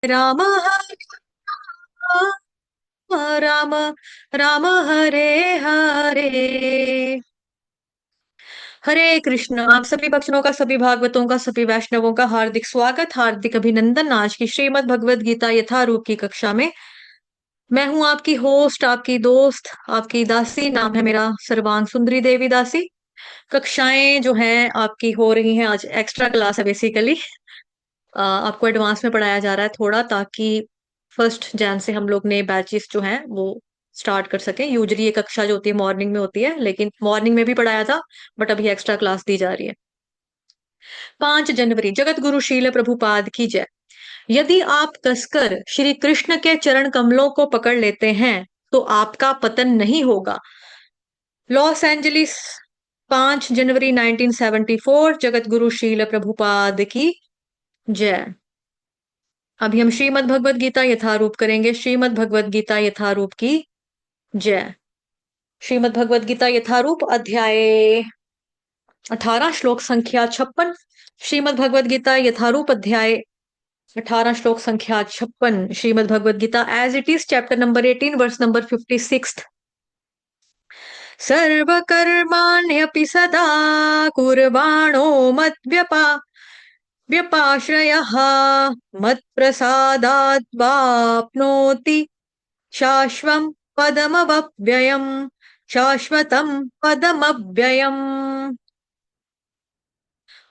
राम राम राम हरे हरे। हरे कृष्ण। आप सभी भक्तों का, सभी भागवतों का, सभी वैष्णवों का हार्दिक स्वागत, हार्दिक अभिनंदन आज की श्रीमद् भगवद गीता यथारूप की कक्षा में। मैं हूं आपकी होस्ट, आपकी दोस्त, आपकी दासी। नाम है मेरा सर्वांग सुंदरी देवी दासी। कक्षाएं जो हैं आपकी हो रही हैं, आज एक्स्ट्रा क्लास है बेसिकली। आपको एडवांस में पढ़ाया जा रहा है थोड़ा, ताकि 1 जैन से हम लोग नए बैचेस जो हैं वो स्टार्ट कर सकें। यूजली ये कक्षा जो होती है मॉर्निंग में होती है, लेकिन मॉर्निंग में भी पढ़ाया था, बट अभी एक्स्ट्रा क्लास दी जा रही है। 5 जनवरी, जगत गुरु शील प्रभुपाद की जय। यदि आप कसकर श्री कृष्ण के चरण कमलों को पकड़ लेते हैं तो आपका पतन नहीं होगा। लॉस एंजलिस, 5 जनवरी 1974, जगत गुरु शील प्रभुपाद की जय। अभी हम श्रीमद् भगवद गीता यथारूप करेंगे। श्रीमद् भगवद गीता यथारूप की जय। श्रीमद् भगवद गीता यथारूप अध्याय 18, श्लोक संख्या 56। श्रीमद् भगवद गीता यथारूप अध्याय 18, श्लोक संख्या 56। Shrimad Bhagavad Gita as it is, chapter number 18, verse number 56। सर्वकर्माण्यपि सदा कुर्वाणो व्यपाश्रयः मत्प्रसादात् वाप्नोति शाश्वतं पदमव्ययम्। शाश्वतं पदमव्ययम्।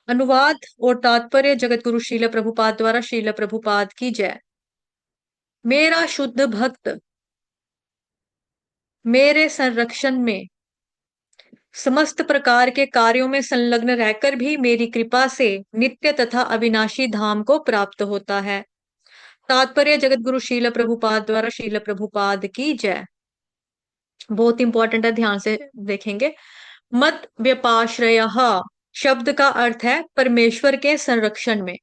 अनुवाद और तात्पर्य जगत गुरु शील प्रभुपाद द्वारा। शील प्रभुपाद की जय। मेरा शुद्ध भक्त मेरे संरक्षण में समस्त प्रकार के कार्यों में संलग्न रहकर भी मेरी कृपा से नित्य तथा अविनाशी धाम को प्राप्त होता है। तात्पर्य जगत गुरु शील प्रभुपाद द्वारा। शील प्रभुपाद की जय। बहुत इंपॉर्टेंट है, ध्यान से देखेंगे। मत व्यपाश्रय शब्द का अर्थ है परमेश्वर के संरक्षण में।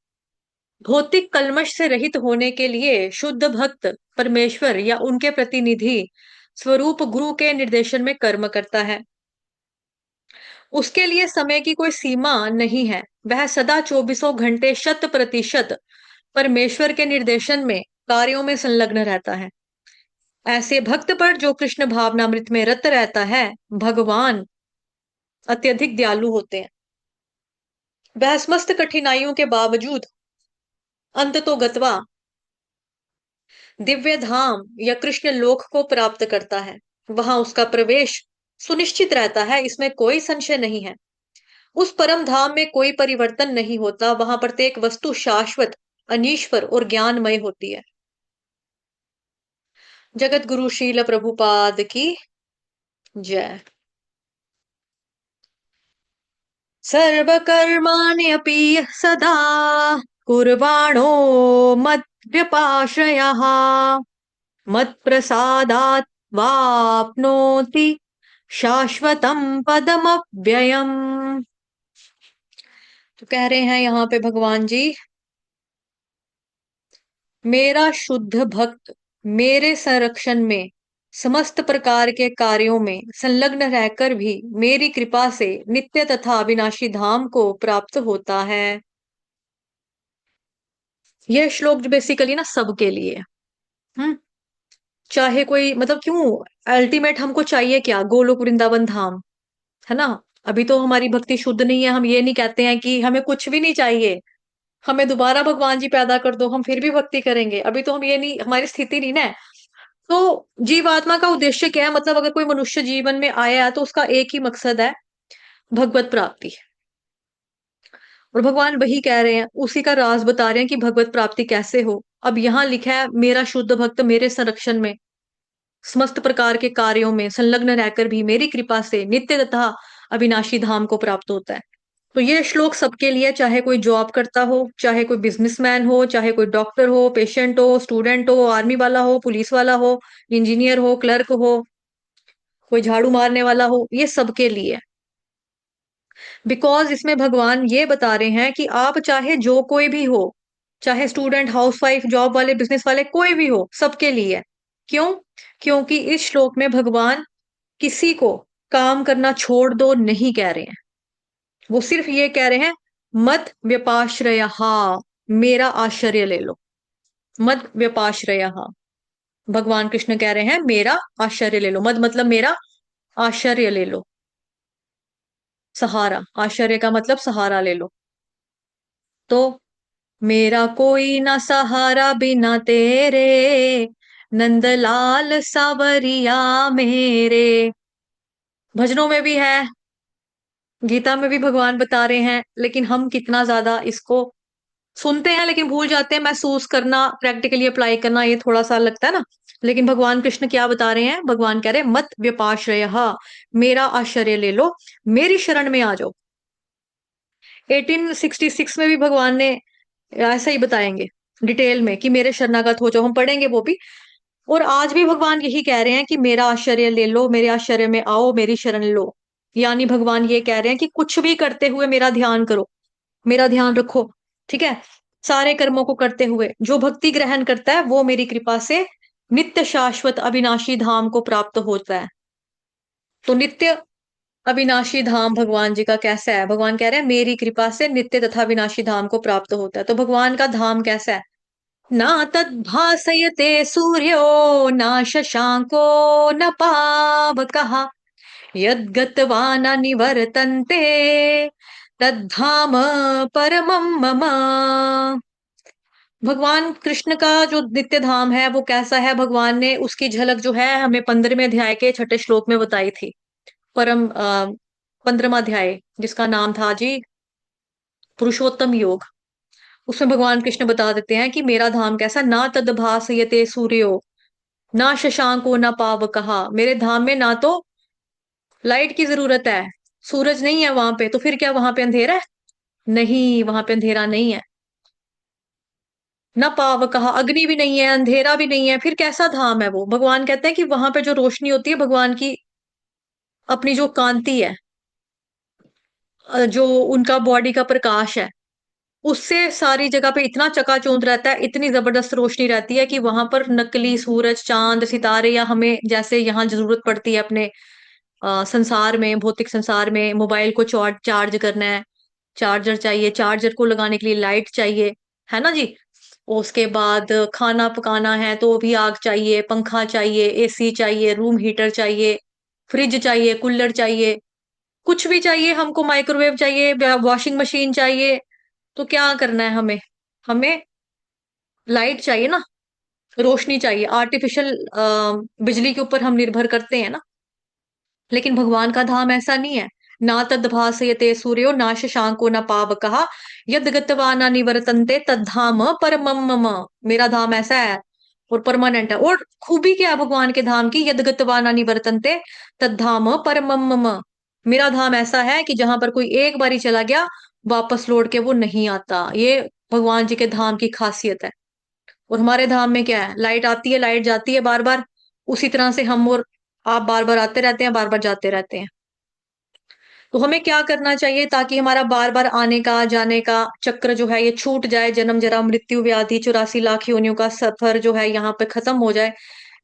भौतिक कल्मश से रहित होने के लिए शुद्ध भक्त परमेश्वर या उनके प्रतिनिधि स्वरूप गुरु के निर्देशन में कर्म करता है। उसके लिए समय की कोई सीमा नहीं है। वह सदा 24 घंटे 100% परमेश्वर के निर्देशन में कार्यों में संलग्न रहता है। ऐसे भक्त पर जो कृष्ण भावनामृत में रत रहता है, भगवान अत्यधिक दयालु होते हैं। वह समस्त कठिनाइयों के बावजूद अंत तो गत्वा दिव्य धाम या कृष्ण लोक को प्राप्त करता है। वहां उसका प्रवेश सुनिश्चित रहता है, इसमें कोई संशय नहीं है। उस परम धाम में कोई परिवर्तन नहीं होता। वहां प्रत्येक वस्तु शाश्वत, अनीश्वर और ज्ञानमय होती है। जगत गुरु शील प्रभुपाद की जय। सर्वकर्माण्यपि सदा कुर्वाणो मद्व्यपाश्रयः मत्प्रसादात् वाप्नोति शाश्वतं पदमव्ययम्। तो कह रहे हैं यहाँ पे भगवान जी, मेरा शुद्ध भक्त मेरे संरक्षण में समस्त प्रकार के कार्यों में संलग्न रहकर भी मेरी कृपा से नित्य तथा अविनाशी धाम को प्राप्त होता है। यह श्लोक जो बेसिकली ना सबके लिए है। हम्म चाहे कोई, मतलब क्यों, अल्टीमेट हमको चाहिए क्या? गोलोक वृंदावन धाम, है ना। अभी तो हमारी भक्ति शुद्ध नहीं है। हम ये नहीं कहते हैं कि हमें कुछ भी नहीं चाहिए, हमें दोबारा भगवान जी पैदा कर दो, हम फिर भी भक्ति करेंगे। अभी तो हम ये नहीं, हमारी स्थिति नहीं ना है। तो जीवात्मा का उद्देश्य क्या है? मतलब अगर कोई मनुष्य जीवन में आया है तो उसका एक ही मकसद है, भगवत प्राप्ति। और भगवान वही कह रहे हैं, उसी का राज बता रहे हैं कि भगवत प्राप्ति कैसे हो। अब यहाँ लिखा है, मेरा शुद्ध भक्त मेरे संरक्षण में समस्त प्रकार के कार्यों में संलग्न रहकर भी मेरी कृपा से नित्य तथा अविनाशी धाम को प्राप्त होता है। तो ये श्लोक सबके लिए, चाहे कोई जॉब करता हो, चाहे कोई बिजनेसमैन हो, चाहे कोई डॉक्टर हो, पेशेंट हो, स्टूडेंट हो, आर्मी वाला हो, पुलिस वाला हो, इंजीनियर हो, क्लर्क हो, कोई झाड़ू मारने वाला हो, ये सबके लिए। बिकॉज इसमें भगवान ये बता रहे हैं कि आप चाहे जो कोई भी हो, चाहे स्टूडेंट, हाउसवाइफ, जॉब वाले, बिजनेस वाले, कोई भी हो, सबके लिए। क्यों? क्योंकि इस श्लोक में भगवान किसी को काम करना छोड़ दो नहीं कह रहे हैं। वो सिर्फ ये कह रहे हैं, मत व्यपाश्रय, मेरा आश्रय ले लो। मद व्यपाश्रय। भगवान कृष्ण कह रहे हैं मेरा आश्चर्य ले लो। मद मतलब मेरा आश्चर्य ले लो। सहारा, आश्चर्य का मतलब सहारा ले लो। तो मेरा कोई ना सहारा बिना तेरे, नंदलाल सावरिया मेरे। भजनों में भी है, गीता में भी भगवान बता रहे हैं, लेकिन हम कितना ज्यादा इसको सुनते हैं लेकिन भूल जाते हैं। महसूस करना, प्रैक्टिकली अप्लाई करना, ये थोड़ा सा लगता है ना। लेकिन भगवान कृष्ण क्या बता रहे हैं? भगवान कह रहे हैं मत व्यपाश्रय, मेरा आश्चर्य ले लो, मेरी शरण में आ जाओ। 1866 में भी भगवान ने ऐसा ही बताएंगे डिटेल में कि मेरे शरणागत हो जाओ, हम पढ़ेंगे वो भी। और आज भी भगवान यही कह रहे हैं कि मेरा आश्चर्य ले लो, मेरे आश्चर्य में आओ, मेरी शरण लो। यानी भगवान ये कह रहे हैं कि कुछ भी करते हुए मेरा ध्यान करो, मेरा ध्यान रखो। ठीक है, सारे कर्मों को करते हुए जो भक्ति ग्रहण करता है वो मेरी कृपा से नित्य शाश्वत अविनाशी धाम को प्राप्त होता है। तो नित्य अविनाशी धाम भगवान जी का कैसा है? भगवान कह रहे हैं मेरी कृपा से नित्य तथा विनाशी धाम को प्राप्त होता है। तो भगवान का धाम कैसा है? ना तद्भासयते सूर्यो ना शशांको न पावकः, यद्गत्वा न निवर्तन्ते तद्धाम परमं मम। भगवान कृष्ण का जो नित्य धाम है वो कैसा है? भगवान ने उसकी झलक जो है हमें 15वें अध्याय के 6ठे श्लोक में बताई थी। परम 15वां अध्याय जिसका नाम था जी पुरुषोत्तम योग। उसमें भगवान कृष्ण बता देते हैं कि मेरा धाम कैसा, ना तद्भासयते सूर्यो ना शशांको ना पावकः। मेरे धाम में ना तो लाइट की जरूरत है, सूरज नहीं है वहां पे, तो फिर क्या वहां पे अंधेरा है? नहीं, वहां पे अंधेरा नहीं है। न पावकः, अग्नि भी नहीं है, अंधेरा भी नहीं है, फिर कैसा धाम है वो? भगवान कहते हैं कि वहां पे जो रोशनी होती है भगवान की, अपनी जो कांति है, जो उनका बॉडी का प्रकाश है, उससे सारी जगह पे इतना चकाचौंध रहता है, इतनी जबरदस्त रोशनी रहती है कि वहां पर नकली सूरज चांद सितारे, या हमें जैसे यहाँ जरूरत पड़ती है अपने संसार में, भौतिक संसार में मोबाइल को चार्ज करना है, चार्जर चाहिए, चार्जर को लगाने के लिए लाइट चाहिए, है ना जी। उसके बाद खाना पकाना है तो भी आग चाहिए, पंखा चाहिए, एसी चाहिए, रूम हीटर चाहिए, फ्रिज चाहिए, कूलर चाहिए, कुछ भी चाहिए हमको, माइक्रोवेव चाहिए, वॉशिंग मशीन चाहिए। तो क्या करना है हमें? हमें लाइट चाहिए ना, रोशनी चाहिए। आर्टिफिशियल बिजली के ऊपर हम निर्भर करते हैं ना। लेकिन भगवान का धाम ऐसा नहीं है। ना तद्भासयते सूर्यो ना शशांको न पावकः, यद गत्वा न निवर्तन्ते तद्धाम परमम मम। मेरा धाम ऐसा है और परमानेंट है। और खूबी क्या है भगवान के धाम की? यद गत्वा न निवर्तन्ते तद्धाम परमम मम। मेरा धाम ऐसा है कि जहां पर कोई एक बारी चला गया वापस लौट के वो नहीं आता। ये भगवान जी के धाम की खासियत है। और हमारे धाम में क्या है? लाइट आती है, लाइट जाती है बार बार, उसी तरह से हम और आप बार बार आते रहते हैं, बार बार जाते रहते हैं। तो हमें क्या करना चाहिए ताकि हमारा बार बार आने का जाने का चक्र जो है ये छूट जाए, जन्म जरा मृत्यु व्याधि 84 लाख योनियों का सफर जो है यहाँ पे खत्म हो जाए।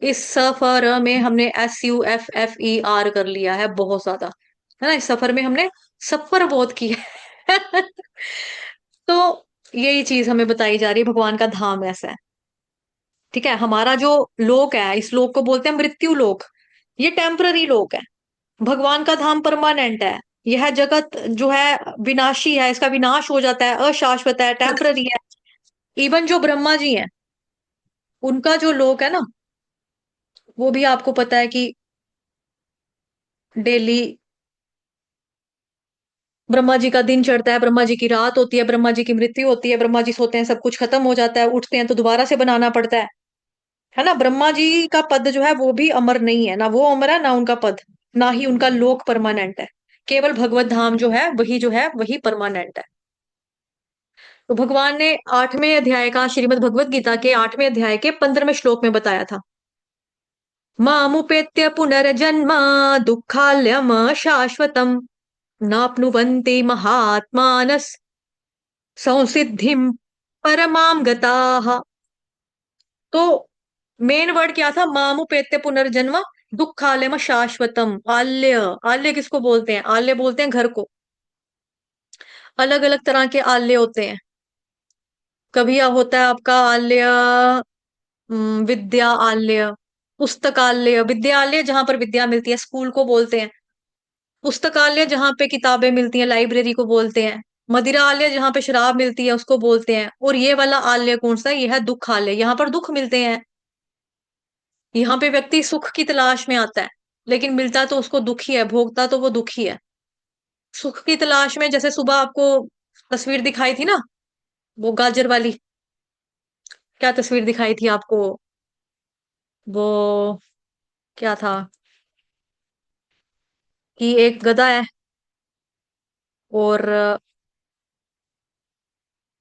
इस सफर में हमने SUFFER कर लिया है बहुत ज्यादा, है ना। इस सफर में हमने सफर बहुत किया है। तो यही चीज हमें बताई जा रही है, भगवान का धाम ऐसा है। ठीक है, हमारा जो लोक है इस लोक को बोलते हैं मृत्यु लोक। ये टेम्पररी लोक है। भगवान का धाम परमानेंट है। यह जगत जो है विनाशी है, इसका विनाश हो जाता है, अशाश्वत है, टेम्पररी है। इवन जो ब्रह्मा जी हैं उनका जो लोक है ना, वो भी आपको पता है कि डेली ब्रह्मा जी का दिन चढ़ता है, ब्रह्मा जी की रात होती है, ब्रह्मा जी की मृत्यु होती है, ब्रह्मा जी सोते हैं सब कुछ खत्म हो जाता है, उठते हैं तो दोबारा से बनाना पड़ता है ना। ब्रह्मा जी का पद जो है वो भी अमर नहीं है, ना वो अमर है ना उनका पद, ना ही उनका लोक परमानेंट है। केवल भगवत धाम जो है वही परमानेंट है। तो भगवान ने 8वें अध्याय का, श्रीमद् भगवत गीता के 8वें अध्याय के 15वें श्लोक में बताया था, मामुपेत्य पुनर्जन्म दुःखालयम शाश्वतम नाप्नुवन्ति महात्मानस संसिद्धिम परमाम गताः। तो मेन वर्ड क्या था? मामुपेत्य पुनर्जन्म दुःखालयम शाश्वतम। आल्य, आल्य किसको बोलते हैं? आल्य बोलते हैं घर को। अलग अलग तरह के आल्य होते हैं। कभी होता है आपका आल्य, विद्या आल्य, पुस्तकालय, विद्यालय जहां पर विद्या मिलती है, स्कूल को बोलते हैं। पुस्तकालय जहां पे किताबें मिलती हैं, लाइब्रेरी को बोलते हैं। मदिरालय जहां पे शराब मिलती है, उसको बोलते हैं। और ये वाला आलय कौन सा है? यह है दुखालय, यहाँ पर दुख मिलते हैं। यहाँ पे व्यक्ति सुख की तलाश में आता है, लेकिन मिलता तो उसको दुख ही है, भोगता तो वो दुख ही है। सुख की तलाश में, जैसे सुबह आपको तस्वीर दिखाई थी ना, वो गाजर वाली, क्या तस्वीर दिखाई थी आपको? वो क्या था कि एक गधा है, और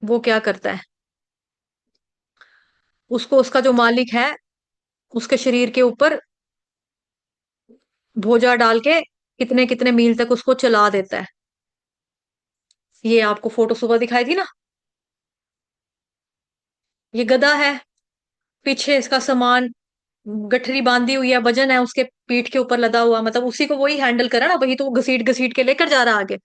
वो क्या करता है, उसको उसका जो मालिक है, उसके शरीर के ऊपर भोजा डाल के कितने कितने मील तक उसको चला देता है। ये आपको फोटो सुबह दिखाई थी ना, ये गधा है। पीछे इसका सामान, गठरी बांधी हुई है, वजन है उसके पीठ के ऊपर लदा हुआ, मतलब उसी को वही हैंडल करा ना, वही तो वो घसीट घसीट के लेकर जा रहा है आगे।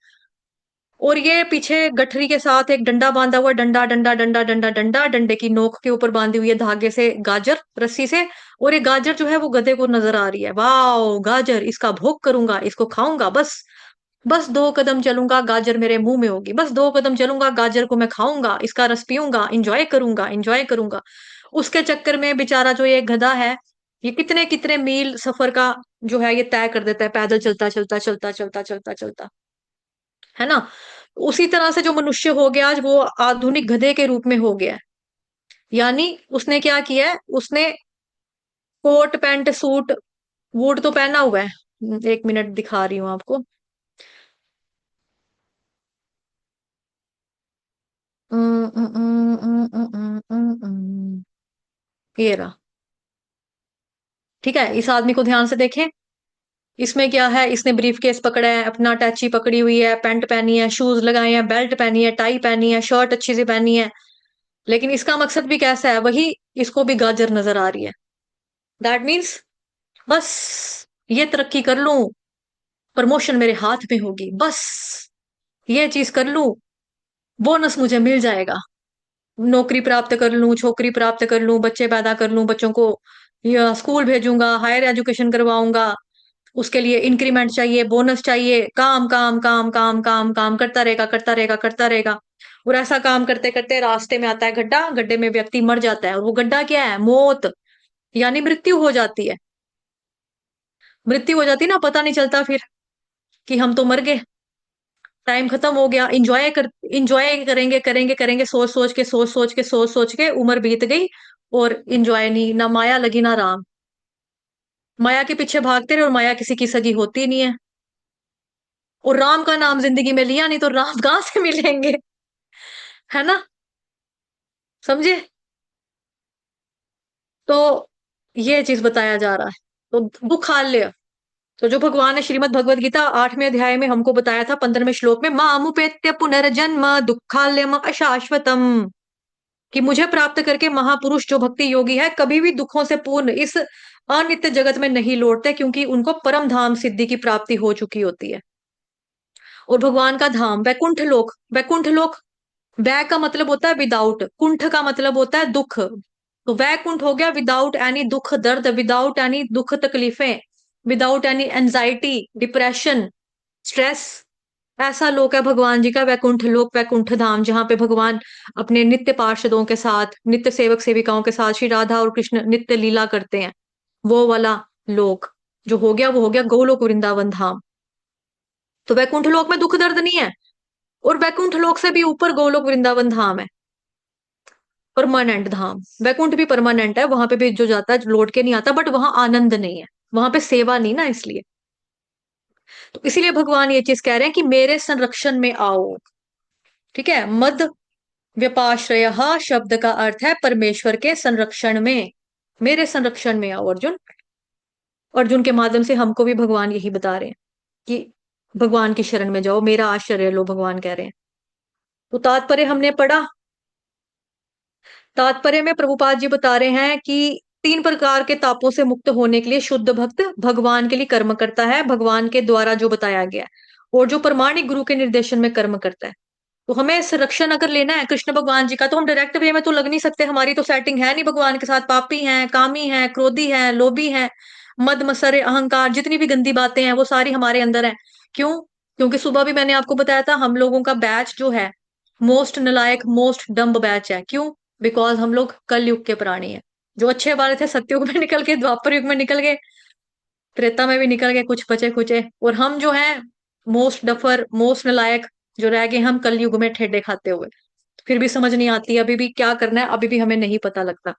और ये पीछे गठरी के साथ एक डंडा बांधा हुआ है, डंडा डंडा डंडा डंडा डंडा, डंडे की नोक के ऊपर बांधी हुई है धागे से गाजर, रस्सी से। और ये गाजर जो है वो गधे को नजर आ रही है, वाह गाजर, इसका भोग करूंगा, इसको खाऊंगा, बस बस 2 कदम चलूंगा गाजर मेरे मुंह में होगी, बस 2 कदम चलूंगा गाजर को मैं खाऊंगा, इसका रस पीऊंगा, इंजॉय करूंगा, इंजॉय करूंगा। उसके चक्कर में बेचारा जो ये गधा है, ये कितने कितने मील सफर का जो है ये तय कर देता है, पैदल चलता चलता चलता चलता चलता चलता, है ना। उसी तरह से जो मनुष्य हो गया आज, वो आधुनिक गधे के रूप में हो गया है। यानी उसने क्या किया है, उसने कोट पैंट सूट वूट तो पहना हुआ है। 1 मिनट दिखा रही हूँ आपको। ये रहा। ठीक है, इस आदमी को ध्यान से देखें। इसमें क्या है, इसने ब्रीफ केस पकड़ा है, अपना अटैची पकड़ी हुई है, पैंट पहनी है, शूज लगाए हैं, बेल्ट पहनी है, टाई पहनी है, शर्ट अच्छी से पहनी है। लेकिन इसका मकसद भी कैसा है, वही, इसको भी गाजर नजर आ रही है। दैट मीन्स, बस ये तरक्की कर लूं, प्रमोशन मेरे हाथ में होगी, बस ये चीज कर लूं, बोनस मुझे मिल जाएगा, नौकरी प्राप्त कर लूं, छोकरी प्राप्त कर लूं, बच्चे पैदा कर लूं, बच्चों को या स्कूल भेजूंगा, हायर एजुकेशन करवाऊंगा, उसके लिए इंक्रीमेंट चाहिए, बोनस चाहिए, काम काम काम काम काम काम करता रहेगा, करता रहेगा, करता रहेगा। और ऐसा काम करते करते रास्ते में आता है गड्ढा, गड्ढे में व्यक्ति मर जाता है, और वो गड्ढा क्या है, मौत, यानी मृत्यु हो जाती है। मृत्यु हो जाती है ना, पता नहीं चलता फिर कि हम तो मर गए, टाइम खत्म हो गया, इंजॉय करेंगे करेंगे करेंगे, सोच सोच के सोच सोच के सोच सोच के उम्र बीत गई, और इंजॉय नहीं, ना माया लगी ना राम। माया के पीछे भागते रहे, और माया किसी की सगी होती नहीं है। और राम का नाम जिंदगी में लिया नहीं, तो राम कहां से मिलेंगे, है ना। समझे। तो ये चीज बताया जा रहा है। तो दुखालय, तो जो भगवान ने श्रीमद् भगवद गीता 8वें अध्याय में हमको बताया था, 15वें श्लोक में, मामुपेत्य पुनर्जन्म दुखालयम अशाश्वतम, कि मुझे प्राप्त करके महापुरुष जो भक्ति योगी है, कभी भी दुखों से पूर्ण इस अनित्य जगत में नहीं लौटते, क्योंकि उनको परम धाम सिद्धि की प्राप्ति हो चुकी होती है। और भगवान का धाम वैकुंठ लोक, वैकुंठ लोक, वै का मतलब होता है विदाउट, कुंठ का मतलब होता है दुख। तो वैकुंठ हो गया विदाउट एनी दुख दर्द, विदाउट एनी दुख तकलीफें, without any anxiety, depression, stress. ऐसा लोक है भगवान जी का वैकुंठ लोक, वैकुंठ धाम, जहां पे भगवान अपने नित्य पार्षदों के साथ, नित्य सेवक सेविकाओं के साथ, श्री राधा और कृष्ण नित्य लीला करते हैं। वो वाला लोक जो हो गया, वो हो गया गोलोक वृंदावन धाम। तो वैकुंठ लोक में दुख दर्द नहीं है। और वैकुंठ लोक से भी ऊपर गोलोक वृंदावन धाम है, परमानेंट धाम। वैकुंठ भी परमानेंट है, वहां पे भी जो जाता है लौट के नहीं आता, बट वहां आनंद नहीं है, वहां पे सेवा नहीं ना, इसलिए। तो इसीलिए भगवान ये चीज कह रहे हैं कि मेरे संरक्षण में आओ। ठीक है, मद व्यपाश्रय शब्द का अर्थ है परमेश्वर के संरक्षण में, मेरे संरक्षण में आओ अर्जुन। अर्जुन के माध्यम से हमको भी भगवान यही बता रहे हैं कि भगवान की शरण में जाओ, मेरा आश्रय लो, भगवान कह रहे हैं। तो तात्पर्य हमने पढ़ा। तात्पर्य में प्रभुपाद जी बता रहे हैं कि 3 प्रकार के तापों से मुक्त होने के लिए शुद्ध भक्त भगवान के लिए कर्म करता है, भगवान के द्वारा जो बताया गया है, और जो प्रमाणिक गुरु के निर्देशन में कर्म करता है। तो हमें संरक्षण अगर लेना है कृष्ण भगवान जी का, तो हम डायरेक्ट वे में तो लग नहीं सकते, हमारी तो सेटिंग है नहीं भगवान के साथ। पापी हैं, कामी हैं, क्रोधी हैं, लोभी हैं, मद मत्सर्य अहंकार, जितनी भी गंदी बातें हैं वो सारी हमारे अंदर है। क्यों? क्योंकि सुबह भी मैंने आपको बताया था, हम लोगों का बैच जो है मोस्ट नलायक मोस्ट डम्ब बैच है। क्यों? बिकॉज हम लोग कल युग के प्राणी हैं। जो अच्छे वाले थे सत्युग में निकल के द्वापर युग में निकल गए, त्रेता में भी निकल गए कुछ बचे खुचे, और हम जो हैं मोस्ट डफर मोस्ट नलायक जो रह गए हम कलयुग में ठेडे खाते हुए। फिर भी समझ नहीं आती, अभी भी क्या करना है अभी भी हमें नहीं पता लगता।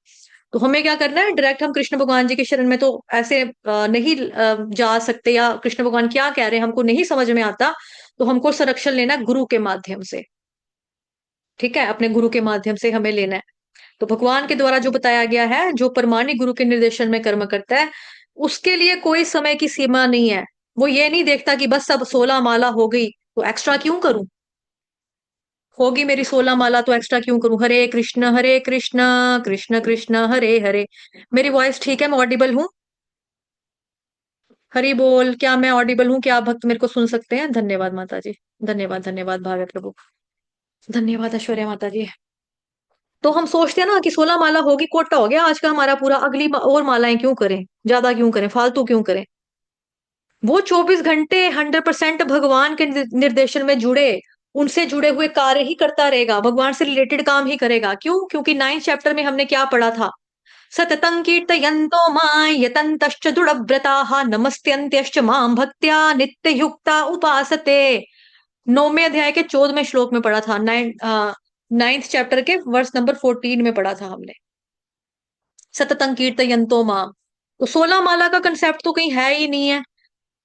तो हमें क्या करना है, डायरेक्ट हम कृष्ण भगवान जी के शरण में तो ऐसे नहीं जा सकते, या कृष्ण भगवान क्या कह रहे हैं हमको नहीं समझ में आता। तो हमको संरक्षण लेना है गुरु के माध्यम से। ठीक है, अपने गुरु के माध्यम से हमें लेना है। तो भगवान के द्वारा जो बताया गया है, जो परमाणु गुरु के निर्देशन में कर्म करता है, उसके लिए कोई समय की सीमा नहीं है। वो ये नहीं देखता कि बस अब 16 माला हो गई तो एक्स्ट्रा क्यों करूं, होगी मेरी 16 माला तो एक्स्ट्रा क्यों करूं। हरे कृष्ण कृष्ण कृष्ण हरे हरे। मेरी वॉइस ठीक है, मैं ऑडिबल हूँ? हरि बोल, क्या मैं ऑडिबल हूँ? क्या आप भक्त मेरे को सुन सकते हैं? धन्यवाद माता जी। धन्यवाद धन्यवाद भाग्य प्रभु। धन्यवाद ऐश्वर्या माता जी। तो हम सोचते हैं ना कि 16 माला होगी, कोटा हो गया आज का हमारा पूरा, अगली और मालाएं क्यों करें, ज्यादा क्यों करें, फालतू क्यों करें। वो 24 घंटे 100% भगवान के निर्देशन में जुड़े, उनसे जुड़े हुए कार्य ही करता रहेगा, भगवान से रिलेटेड काम ही करेगा। क्यों? क्योंकि 9th चैप्टर में हमने क्या पढ़ा था? सततं कीर्तयन्तो मां यतन्तश्च दृढ़व्रताः नमस्त्यन्त्यश्च मां भक्त्या नित्ययुक्ता उपासते। 9वें अध्याय के 14वें श्लोक में पढ़ा था, 9th चैप्टर के वर्स नंबर 14 में पढ़ा था हमने। सततं कीर्तयन्तो मां। तो 16 माला का कंसेप्ट तो कहीं है ही नहीं है।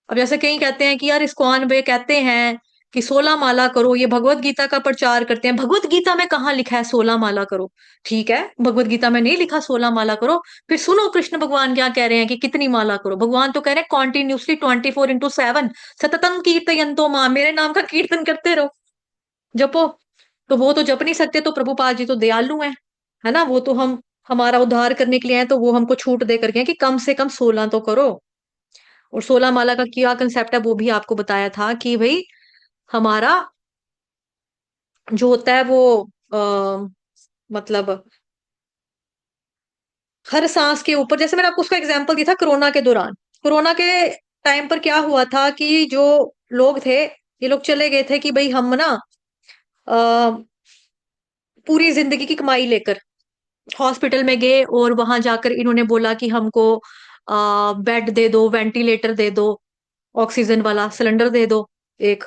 अब जैसे कहीं कहते हैं कि यार इस्कॉन वे कहते हैं कि 16 माला करो, ये भगवत गीता का प्रचार करते हैं। भगवत गीता में कहाँ लिखा है 16 माला करो? ठीक है, भगवत गीता में नहीं लिखा 16 माला करो। फिर सुनो कृष्ण भगवान क्या कह रहे हैं कि कितनी माला करो। भगवान तो कह रहे हैं कॉन्टिन्यूसली 24/7 सततम कीर्तयन्तो मां, मेरे नाम का कीर्तन करते रहो, जपो। तो वो तो जप नहीं सकते, तो प्रभुपाद जी तो दयालु हैं, है ना। वो तो हम हमारा उद्धार करने के लिए हैं, तो वो हमको छूट दे करके हैं कि कम से कम 16 तो करो। और 16 माला का क्या कंसेप्ट है वो भी आपको बताया था कि भाई हमारा जो होता है वो आ, मतलब हर सांस के ऊपर, जैसे मैंने आपको उसका एग्जांपल दिया था कोरोना के दौरान। कोरोना के टाइम पर क्या हुआ था कि जो लोग थे, ये लोग चले गए थे कि भाई हम ना आ, पूरी जिंदगी की कमाई लेकर हॉस्पिटल में गए, और वहां जाकर इन्होंने बोला कि हमको बेड दे दो, वेंटिलेटर दे दो, ऑक्सीजन वाला सिलेंडर दे दो एक।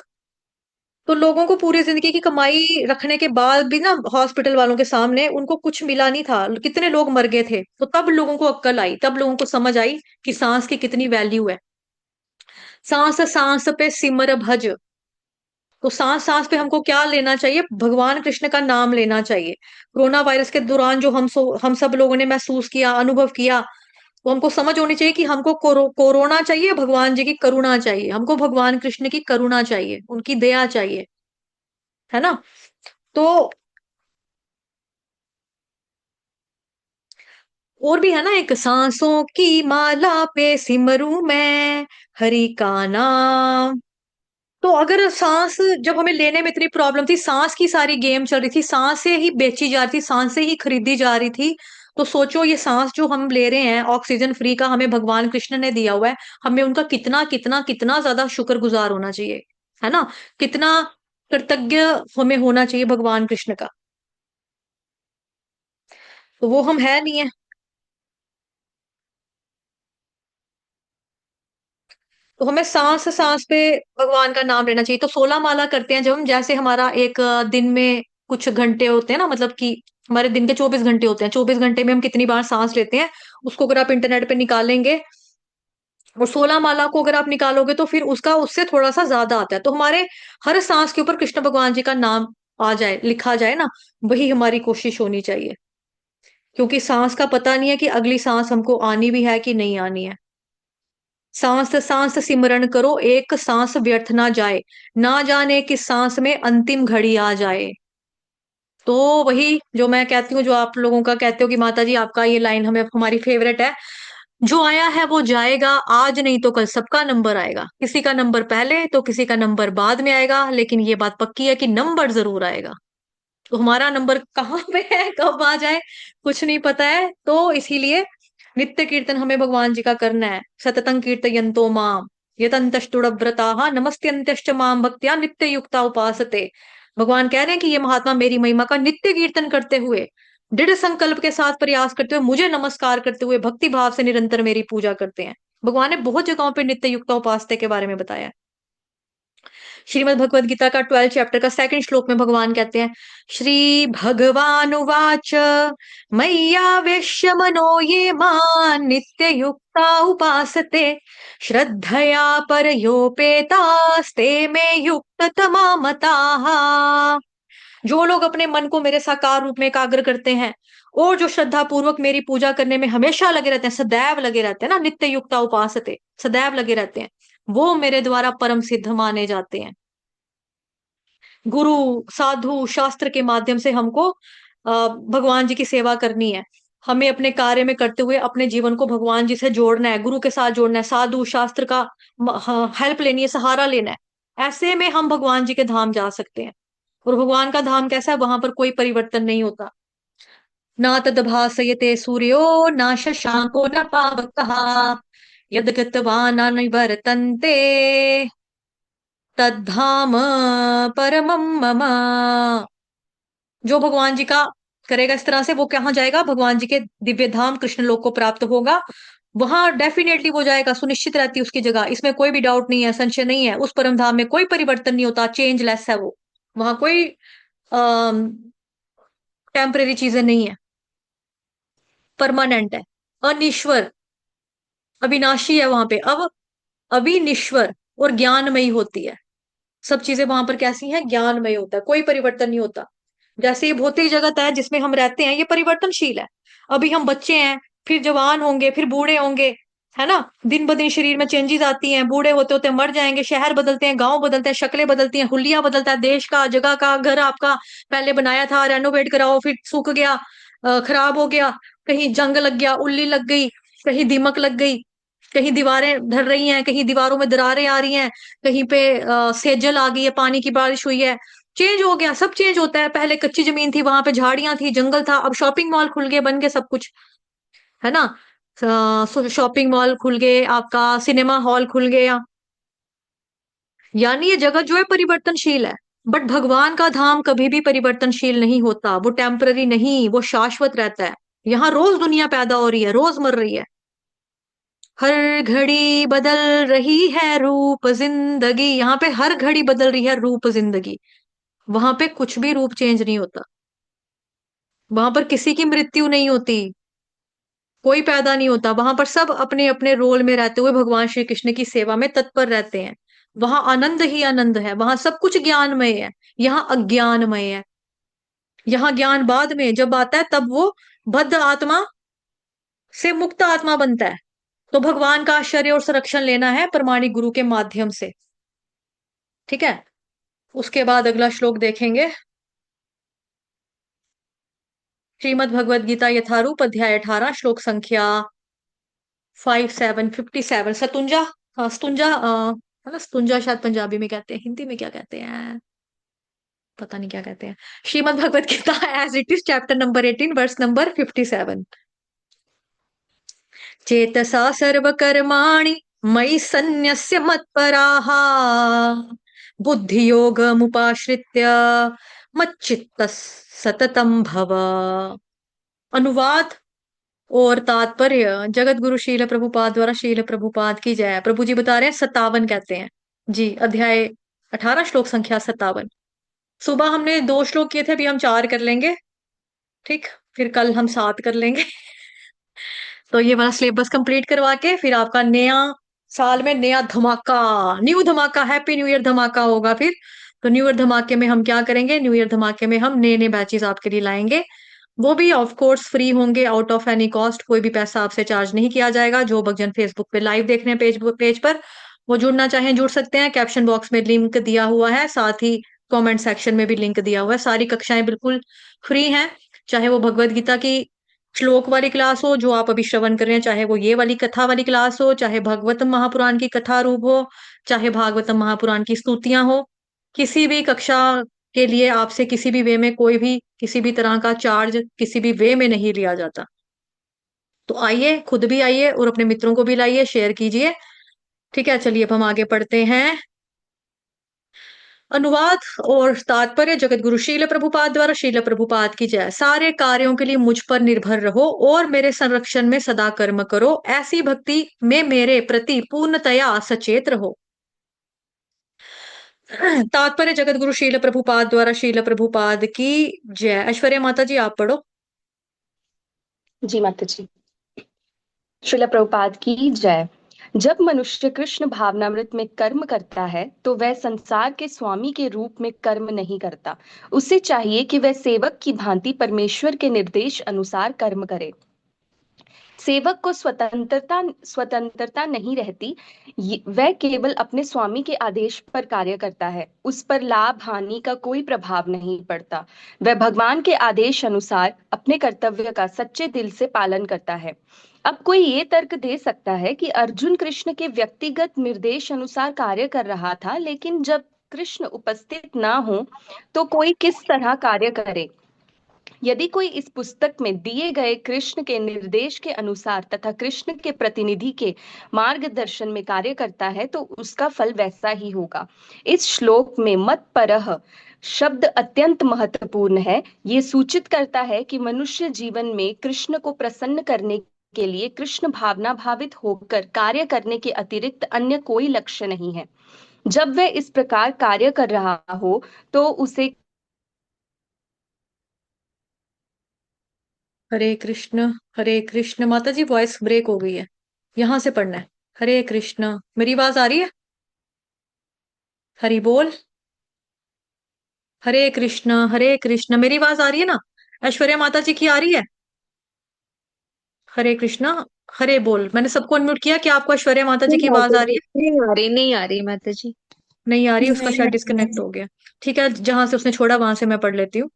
तो लोगों को पूरी जिंदगी की कमाई रखने के बाद भी ना हॉस्पिटल वालों के सामने उनको कुछ मिला नहीं था, कितने लोग मर गए थे। तो तब लोगों को अक्ल आई, तब लोगों को समझ आई कि सांस की कितनी वैल्यू है। सांस सांस पे सिमर भज। तो सांस सांस पे हमको क्या लेना चाहिए? भगवान कृष्ण का नाम लेना चाहिए। कोरोना वायरस के दौरान जो हम सब लोगों ने महसूस किया, अनुभव किया, तो हमको समझ होनी चाहिए कि हमको कोरोना चाहिए, भगवान जी की करुणा चाहिए, हमको भगवान कृष्ण की करुणा चाहिए, उनकी दया चाहिए, है ना। तो और भी है ना, एक सांसों की माला पे सिमरू मैं हरि का नाम। तो अगर सांस जब हमें लेने में इतनी प्रॉब्लम थी, सांस की सारी गेम चल रही थी, सांस से ही बेची जा रही थी, सांस से ही खरीदी जा रही थी। तो सोचो ये सांस जो हम ले रहे हैं ऑक्सीजन फ्री का, हमें भगवान कृष्ण ने दिया हुआ है, हमें उनका कितना कितना कितना ज्यादा शुक्रगुजार होना चाहिए, है ना। कितना कृतज्ञ हमें होना चाहिए भगवान कृष्ण का। तो वो हम है नहीं है। तो हमें सांस सांस पे भगवान का नाम लेना चाहिए। तो 16 माला करते हैं जब हम, जैसे हमारा एक दिन में कुछ घंटे होते हैं ना, मतलब कि हमारे दिन के 24 घंटे होते हैं, 24 घंटे में हम कितनी बार सांस लेते हैं, उसको अगर आप इंटरनेट पे निकालेंगे और 16 माला को अगर आप निकालोगे तो फिर उसका उससे थोड़ा सा ज्यादा आता है। तो हमारे हर सांस के ऊपर कृष्ण भगवान जी का नाम आ जाए, लिखा जाए ना, वही हमारी कोशिश होनी चाहिए। क्योंकि सांस का पता नहीं है कि अगली सांस हमको आनी भी है कि नहीं आनी है। सांस सांस सिमरन करो, एक सांस व्यर्थ ना जाए, ना जाने किस सांस में अंतिम घड़ी आ जाए। तो वही जो मैं कहती हूँ, जो आप लोगों का कहते हो कि माता जी आपका ये लाइन हमें हमारी फेवरेट है, जो आया है वो जाएगा, आज नहीं तो कल सबका नंबर आएगा, किसी का नंबर पहले तो किसी का नंबर बाद में आएगा, लेकिन ये बात पक्की है कि नंबर जरूर आएगा। तो हमारा नंबर कहाँ पे है, कब आ जाए, कुछ नहीं पता है। तो इसीलिए नित्य कीर्तन हमें भगवान जी का करना है। सततं कीर्तयन्तो माम यतन्तस्तुडव्रताः नमस्त्यन्त्यश्च माम भक्त्या नित्य युक्ता उपासते। भगवान कह रहे हैं कि ये महात्मा मेरी महिमा का नित्य कीर्तन करते हुए, दृढ़ संकल्प के साथ प्रयास करते हुए, मुझे नमस्कार करते हुए, भक्ति भाव से निरंतर मेरी पूजा करते हैं। भगवान ने बहुत जगहों पे नित्य युक्ता उपासते के बारे में बताया है। श्रीमद् भगवद गीता का 12 चैप्टर का सेकंड श्लोक में भगवान कहते हैं, श्री भगवान उवाच मय्यावेश्य मनो ये मां नित्य युक्ता उपासते श्रद्धया परयोपेतास्ते मे युक्ततमा मताः। जो लोग अपने मन को मेरे साकार रूप में एकाग्र करते हैं और जो श्रद्धा पूर्वक मेरी पूजा करने में हमेशा लगे रहते हैं, सदैव लगे रहते हैं ना, नित्य युक्ता उपासते, सदैव लगे रहते हैं, वो मेरे द्वारा परम सिद्ध माने जाते हैं। गुरु साधु शास्त्र के माध्यम से हमको भगवान जी की सेवा करनी है। हमें अपने कार्य में करते हुए अपने जीवन को भगवान जी से जोड़ना है, गुरु के साथ जोड़ना है, साधु शास्त्र का हेल्प लेनी है, सहारा लेना है। ऐसे में हम भगवान जी के धाम जा सकते हैं। और भगवान का धाम कैसा है, वहां पर कोई परिवर्तन नहीं होता। ना तदभासयते सूर्यो ना शशांको न पावकः यद गत्वा न निवर्तन्ते तद्धाम परमं मम। जो भगवान जी का करेगा इस तरह से, वो कहाँ जाएगा, भगवान जी के दिव्य धाम कृष्ण लोक को प्राप्त होगा। वहां डेफिनेटली वो जाएगा, सुनिश्चित रहती है उसकी जगह, इसमें कोई भी डाउट नहीं है, संशय नहीं है। उस परम धाम में कोई परिवर्तन नहीं होता, चेंजलेस है वो। वहां कोई टेम्परेरी चीजें नहीं है, परमानेंट है, अनिश्वर, अविनाशी है वहां पे। अब अविनिश्वर और ज्ञानमयी होती है। सब चीजें वहां पर कैसी हैं, ज्ञानमय होता है, कोई परिवर्तन नहीं होता। जैसे ये भौतिक जगत है जिसमें हम रहते हैं, ये परिवर्तनशील है। अभी हम बच्चे हैं, फिर जवान होंगे, फिर बूढ़े होंगे, है ना। दिन ब दिन शरीर में चेंजेस आती हैं, बूढ़े होते होते मर जाएंगे, शहर बदलते हैं, गांव बदलते हैं, शक्लें बदलती हैं, हुलिया बदलता है, देश का, जगह का, घर आपका पहले बनाया था, रेनोवेट कराओ, फिर सूख गया, खराब हो गया, कहीं जंग लग गया, उल्ली लग गई, कहीं दीमक लग गई, कहीं दीवारें ढल रही हैं, कहीं दीवारों में दरारें आ रही हैं, कहीं पे सेजल आ गई है, पानी की बारिश हुई है, चेंज हो गया, सब चेंज होता है। पहले कच्ची जमीन थी, वहां पे झाड़ियां थी, जंगल था, अब शॉपिंग मॉल खुल गए, बन गए सब कुछ, है ना। शॉपिंग मॉल खुल गए, आपका सिनेमा हॉल खुल गया। यानी ये जगत जो है परिवर्तनशील है। बट भगवान का धाम कभी भी परिवर्तनशील नहीं होता, वो टेम्पररी नहीं, वो शाश्वत रहता है। यहाँ रोज दुनिया पैदा हो रही है, रोज मर रही है, हर घड़ी बदल रही है रूप जिंदगी। यहाँ पे हर घड़ी बदल रही है रूप जिंदगी, वहां पे कुछ भी रूप चेंज नहीं होता। वहां पर किसी की मृत्यु नहीं होती, कोई पैदा नहीं होता, वहां पर सब अपने अपने रोल में रहते हुए भगवान श्री कृष्ण की सेवा में तत्पर रहते हैं। वहां आनंद ही आनंद है, वहां सब कुछ ज्ञानमय है, यहाँ अज्ञानमय है। यहाँ ज्ञान बाद में जब आता है, तब वो बद्ध आत्मा से मुक्त आत्मा बनता है। तो भगवान का आश्चर्य और संरक्षण लेना है प्रमाणिक गुरु के माध्यम से। ठीक है, उसके बाद अगला श्लोक देखेंगे, श्रीमद् भगवद गीता यथारूप अध्याय 18 श्लोक संख्या 5757, सतुंजा। हाँ स्तुंजा, है ना, स्तुंजा शायद पंजाबी में कहते हैं, हिंदी में क्या कहते हैं पता नहीं क्या कहते हैं। Shrimad Bhagavad Gita as it is, chapter number 18, verse number 57। चेतसा सर्वकर्माणि मयि सन्न्यस्य मत्पराः बुद्धियोगमुपाश्रित्य मच्चित्तः सततं भव। अनुवाद और तात्पर्य जगत गुरु शील प्रभुपाद द्वारा, शील प्रभुपाद की जय। प्रभु जी बता रहे हैं 57 कहते हैं जी, अध्याय 18 श्लोक संख्या 57। सुबह हमने 2 श्लोक किए थे, अभी हम 4 कर लेंगे, ठीक, फिर कल हम 7 कर लेंगे। तो ये वाला सिलेबस कंप्लीट करवा के फिर आपका नया साल में नया धमाका, न्यू धमाका, हैप्पी न्यू ईयर धमाका होगा फिर। तो न्यू ईयर धमाके में हम क्या करेंगे, न्यू ईयर धमाके में हम नए नए बैचेस आपके लिए लाएंगे। वो भी ऑफ कोर्स फ्री होंगे, आउट ऑफ एनी कॉस्ट, कोई भी पैसा आपसे चार्ज नहीं किया जाएगा। जो भक्तजन फेसबुक पे लाइव देख रहे हैं पेज पर, वो जुड़ना चाहें जुड़ सकते हैं, कैप्शन बॉक्स में लिंक दिया हुआ है, साथ ही कमेंट सेक्शन में भी लिंक दिया हुआ है। सारी कक्षाएं बिल्कुल फ्री हैं, चाहे वो भगवत गीता की श्लोक वाली क्लास हो जो आप अभी श्रवण कर रहे हैं, चाहे वो ये वाली कथा वाली क्लास हो, चाहे भागवतम महापुराण की कथा रूप हो, चाहे भागवतम महापुराण की स्तुतियां हो, किसी भी कक्षा के लिए आपसे किसी भी वे में कोई भी किसी भी तरह का चार्ज किसी भी वे में नहीं लिया जाता। तो आइए, खुद भी आइए और अपने मित्रों को भी लाइए, शेयर कीजिए। ठीक है, चलिए अब हम आगे पढ़ते हैं। अनुवाद और तात्पर्य जगत गुरु शील प्रभुपाद द्वारा। शील प्रभुपाद की जय। सारे कार्यों के लिए मुझ पर निर्भर रहो और मेरे संरक्षण में सदा कर्म करो, ऐसी भक्ति में मेरे प्रति पूर्णतया सचेत रहो। तात्पर्य जगत गुरु शील प्रभुपाद द्वारा। शील प्रभुपाद की जय। ऐश्वर्या माता जी आप पढ़ो। जी माता जी। श्रील प्रभुपाद की जय। जब मनुष्य कृष्ण भावनामृत में कर्म करता है तो वह संसार के स्वामी के रूप में कर्म नहीं करता। उसे चाहिए कि वह सेवक की भांति परमेश्वर के निर्देश अनुसार कर्म करे। सेवक को स्वतंत्रता नहीं रहती। वह केवल अपने स्वामी के आदेश पर कार्य करता है, उस पर लाभ हानि का कोई प्रभाव नहीं पड़ता। वह भगवान के आदेश अनुसार अपने कर्तव्य का सच्चे दिल से पालन करता है। अब कोई ये तर्क दे सकता है कि अर्जुन कृष्ण के व्यक्तिगत निर्देश अनुसार कार्य कर रहा था, लेकिन जब कृष्ण उपस्थित ना हो तो कोई किस तरह कार्य करे। यदि कोई इस पुस्तक में दिए गए कृष्ण के निर्देश के अनुसार तथा कृष्ण के प्रतिनिधि के मार्गदर्शन में कार्य करता है तो उसका फल वैसा ही होगा। इस श्लोक में मत परह शब्द अत्यंत महत्वपूर्ण है। ये सूचित करता है कि मनुष्य जीवन में कृष्ण को प्रसन्न करने के लिए कृष्ण भावना भावित होकर कार्य करने के अतिरिक्त अन्य कोई लक्ष्य नहीं है। जब वह इस प्रकार कार्य कर रहा हो तो उसे हरे कृष्ण। हरे कृष्ण। माता जी वॉइस ब्रेक हो गई है, यहां से पढ़ना है। हरे कृष्ण। मेरी आवाज आ रही है? हरि बोल। हरे कृष्ण। हरे कृष्ण। मेरी आवाज आ रही है ना? ऐश्वर्या माता जी की आ रही है? हरे कृष्णा। हरे बोल। मैंने सबको अनम्यूट किया, क्या आपको ऐश्वर्या माता जी नहीं की आवाज माता आ रही जी, है? नहीं आ रही, नहीं आ रही माता जी। नहीं आ रही, उसका नहीं शायद आ रही डिस्कनेक्ट हो गया। ठीक है, जहां से उसने छोड़ा वहां से मैं पढ़ लेती हूँ।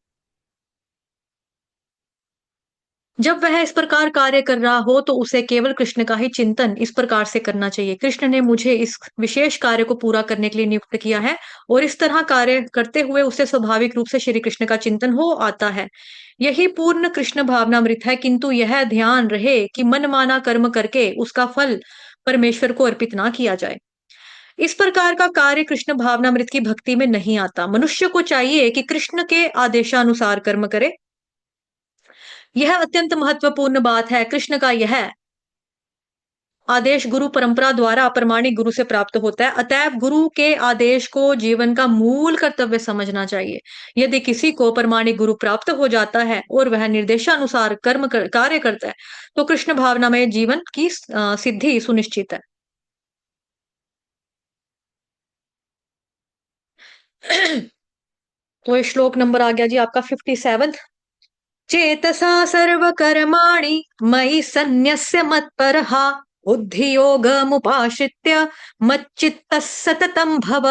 जब वह इस प्रकार कार्य कर रहा हो तो उसे केवल कृष्ण का ही चिंतन इस प्रकार से करना चाहिए। कृष्ण ने मुझे इस विशेष कार्य को पूरा करने के लिए नियुक्त किया है और इस तरह कार्य करते हुए उसे स्वाभाविक रूप से श्री कृष्ण का चिंतन हो आता है। यही पूर्ण कृष्ण भावनामृत है, किंतु यह ध्यान रहे कि मनमाना कर्म करके उसका फल परमेश्वर को अर्पित ना किया जाए। इस प्रकार का कार्य कृष्ण भावनामृत की भक्ति में नहीं आता। मनुष्य को चाहिए कि कृष्ण के आदेशानुसार कर्म करे। यह अत्यंत महत्वपूर्ण बात है। कृष्ण का यह आदेश गुरु परंपरा द्वारा प्रमाणिक गुरु से प्राप्त होता है, अतएव गुरु के आदेश को जीवन का मूल कर्तव्य समझना चाहिए। यदि किसी को प्रमाणिक गुरु प्राप्त हो जाता है और वह निर्देशानुसार कार्य करता है तो कृष्ण भावना में जीवन की सिद्धि सुनिश्चित है। तो ये श्लोक नंबर आ गया जी आपका 57। चेतसा सर्वकर्माणि मयि सन्न्यस्य मत्परः बुद्धियोगमुपाश्रित्य मच्चित्तः सततं भव।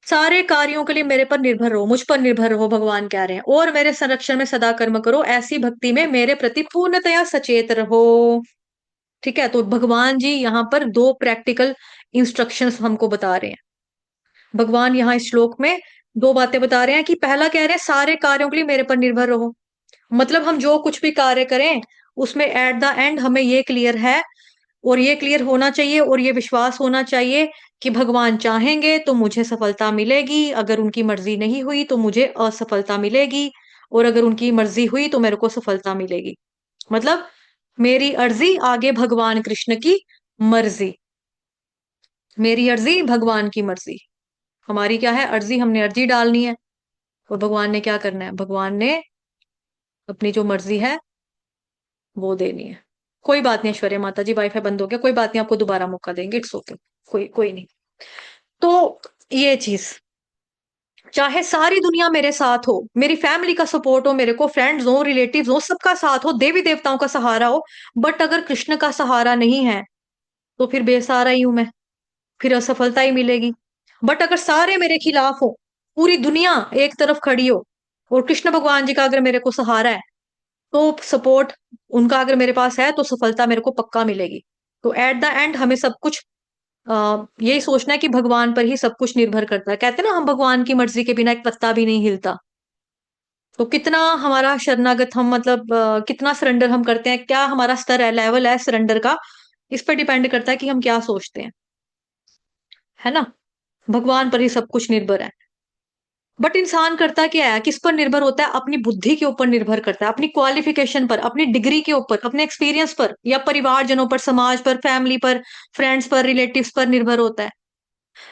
सारे कार्यों के लिए मेरे पर निर्भर रहो, मुझ पर निर्भर रहो, भगवान कह रहे हैं, और मेरे संरक्षण में सदा कर्म करो, ऐसी भक्ति में मेरे प्रति पूर्णतया सचेत रहो। ठीक है, तो भगवान जी यहाँ पर दो प्रैक्टिकल इंस्ट्रक्शंस हमको बता रहे हैं। भगवान यहाँ इस श्लोक में दो बातें बता रहे हैं कि पहला कह रहे हैं सारे कार्यों के लिए मेरे पर निर्भर रहो। मतलब हम जो कुछ भी कार्य करें उसमें एट द एंड हमें ये क्लियर है और ये क्लियर होना चाहिए और ये विश्वास होना चाहिए कि भगवान चाहेंगे तो मुझे सफलता मिलेगी, अगर उनकी मर्जी नहीं हुई तो मुझे असफलता मिलेगी, और अगर उनकी मर्जी हुई तो मेरे को सफलता मिलेगी। मतलब मेरी अर्जी आगे भगवान कृष्ण की मर्जी, मेरी अर्जी भगवान की मर्जी। हमारी क्या है अर्जी, हमने अर्जी डालनी है और भगवान ने क्या करना है, भगवान ने अपनी जो मर्जी है वो देनी है। कोई बात नहीं ऐश्वर्या माता जी, वाईफाई बंद हो गया, कोई बात नहीं, आपको दोबारा मौका देंगे, इट्स ओके, कोई कोई नहीं। तो ये चीज, चाहे सारी दुनिया मेरे साथ हो, मेरी फैमिली का सपोर्ट हो, मेरे को फ्रेंड्स हो, रिलेटिव्स हो, सबका साथ हो, देवी देवताओं का सहारा हो, बट अगर कृष्ण का सहारा नहीं है तो फिर बेसहारा ही हूं मैं, फिर असफलता ही मिलेगी। बट अगर सारे मेरे खिलाफ हो, पूरी दुनिया एक तरफ खड़ी हो, और कृष्ण भगवान जी का अगर मेरे को सहारा है, तो सपोर्ट उनका अगर मेरे पास है, तो सफलता मेरे को पक्का मिलेगी। तो एट द एंड हमें सब कुछ यही सोचना है कि भगवान पर ही सब कुछ निर्भर करता है। कहते हैं ना, हम भगवान की मर्जी के बिना एक पत्ता भी नहीं हिलता। तो कितना हमारा शरणागत हम, मतलब कितना सरेंडर हम करते हैं, क्या हमारा स्तर है, लेवल है सरेंडर का, इस पर डिपेंड करता है कि हम क्या सोचते हैं, है ना। भगवान पर ही सब कुछ निर्भर है। बट इंसान करता क्या है, किस पर निर्भर होता है, अपनी बुद्धि के ऊपर निर्भर करता है, अपनी क्वालिफिकेशन पर, अपनी डिग्री के ऊपर, अपने एक्सपीरियंस पर, या परिवारजनों पर, समाज पर, फैमिली पर, फ्रेंड्स पर, रिलेटिव्स पर निर्भर होता है।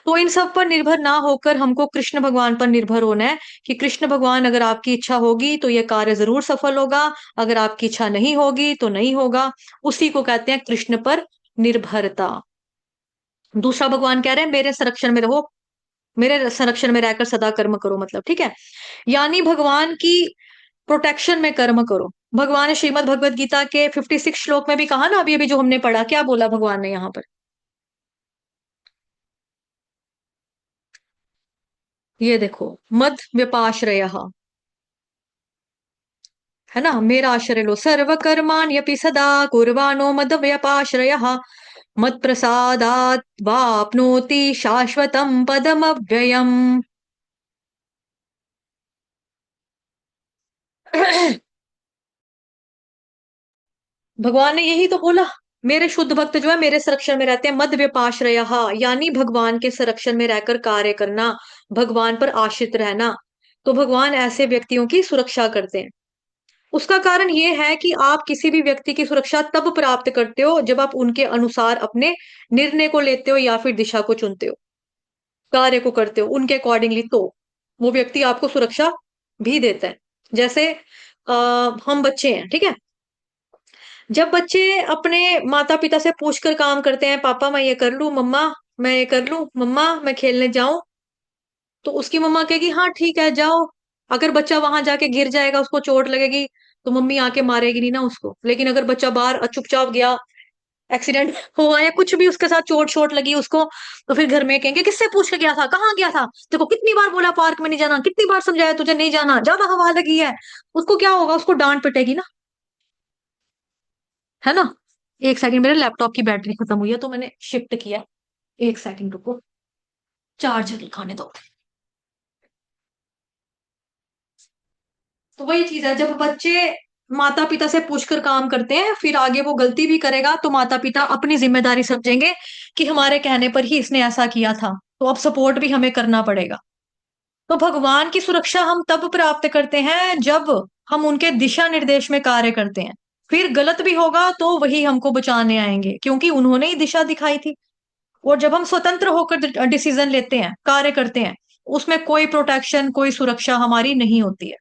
तो इन सब पर निर्भर ना होकर हमको कृष्ण भगवान पर निर्भर होना है, कि कृष्ण भगवान अगर आपकी इच्छा होगी तो यह कार्य जरूर सफल होगा, अगर आपकी इच्छा नहीं होगी तो नहीं होगा। उसी को कहते हैं कृष्ण पर निर्भरता। दूसरा भगवान कह रहे हैं मेरे संरक्षण में रहो, मेरे संरक्षण में रहकर सदा कर्म करो, मतलब ठीक है, यानी भगवान की प्रोटेक्शन में कर्म करो। भगवान ने श्रीमद् भगवत गीता के 56 श्लोक में भी कहा ना, अभी अभी जो हमने पढ़ा, क्या बोला भगवान ने यहाँ पर, ये देखो, मद व्यपाश्रय, है ना, मेरा आश्रय लो, सर्व कर्माण्यपि सदा कुर्वाणो मद व्यपाश्रय, मत प्रसादात वाप्नोति शाश्वतम पदमव्ययम। भगवान ने यही तो बोला, मेरे शुद्ध भक्त जो है मेरे संरक्षण में रहते हैं, मद व्यपाश्रय, यानी भगवान के संरक्षण में रहकर कार्य करना, भगवान पर आश्रित रहना। तो भगवान ऐसे व्यक्तियों की सुरक्षा करते हैं। उसका कारण यह है कि आप किसी भी व्यक्ति की सुरक्षा तब प्राप्त करते हो जब आप उनके अनुसार अपने निर्णय को लेते हो, या फिर दिशा को चुनते हो, कार्य को करते हो उनके अकॉर्डिंगली, तो वो व्यक्ति आपको सुरक्षा भी देता है। जैसे हम बच्चे हैं, ठीक है, जब बच्चे अपने माता पिता से पूछकर काम करते हैं, पापा मैं ये कर लूं, मम्मा मैं ये कर लूं, मम्मा मैं खेलने जाऊं, तो उसकी मम्मा कहेगी हाँ ठीक है जाओ। अगर बच्चा वहां जाके गिर जाएगा, उसको चोट लगेगी, तो मम्मी आके मारेगी नहीं ना उसको। लेकिन अगर बच्चा बाहर चुपचाप गया, एक्सीडेंट हुआ या कुछ भी उसके साथ चोट चोट लगी उसको, तो फिर घर में कहेंगे किससे पूछ के गया था, कहाँ गया था, देखो कितनी बार बोला पार्क में नहीं जाना, कितनी बार समझाया तुझे नहीं जाना, ज्यादा हवा लगी है। उसको क्या होगा, उसको डांट पिटेगी ना, है ना। एक सेकंड, मेरे लैपटॉप की बैटरी खत्म हुई है तो मैंने शिफ्ट किया। एक सेकंड रुको, चार्जर दिखाने दो। तो वही चीज है, जब बच्चे माता पिता से पूछकर काम करते हैं, फिर आगे वो गलती भी करेगा तो माता पिता अपनी जिम्मेदारी समझेंगे कि हमारे कहने पर ही इसने ऐसा किया था, तो अब सपोर्ट भी हमें करना पड़ेगा। तो भगवान की सुरक्षा हम तब प्राप्त करते हैं जब हम उनके दिशा निर्देश में कार्य करते हैं। फिर गलत भी होगा तो वही हमको बचाने आएंगे, क्योंकि उन्होंने ही दिशा दिखाई थी। और जब हम स्वतंत्र होकर डिसीजन लेते हैं, कार्य करते हैं, उसमें कोई प्रोटेक्शन, कोई सुरक्षा हमारी नहीं होती है।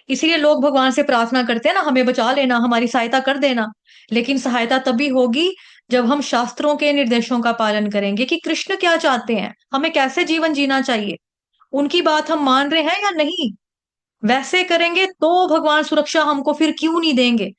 इसीलिए लोग भगवान से प्रार्थना करते हैं ना, हमें बचा लेना, हमारी सहायता कर देना। लेकिन सहायता तभी होगी जब हम शास्त्रों के निर्देशों का पालन करेंगे, कि कृष्ण क्या चाहते हैं, हमें कैसे जीवन जीना चाहिए, उनकी बात हम मान रहे हैं या नहीं। वैसे करेंगे तो भगवान सुरक्षा हमको फिर क्यों नहीं देंगे।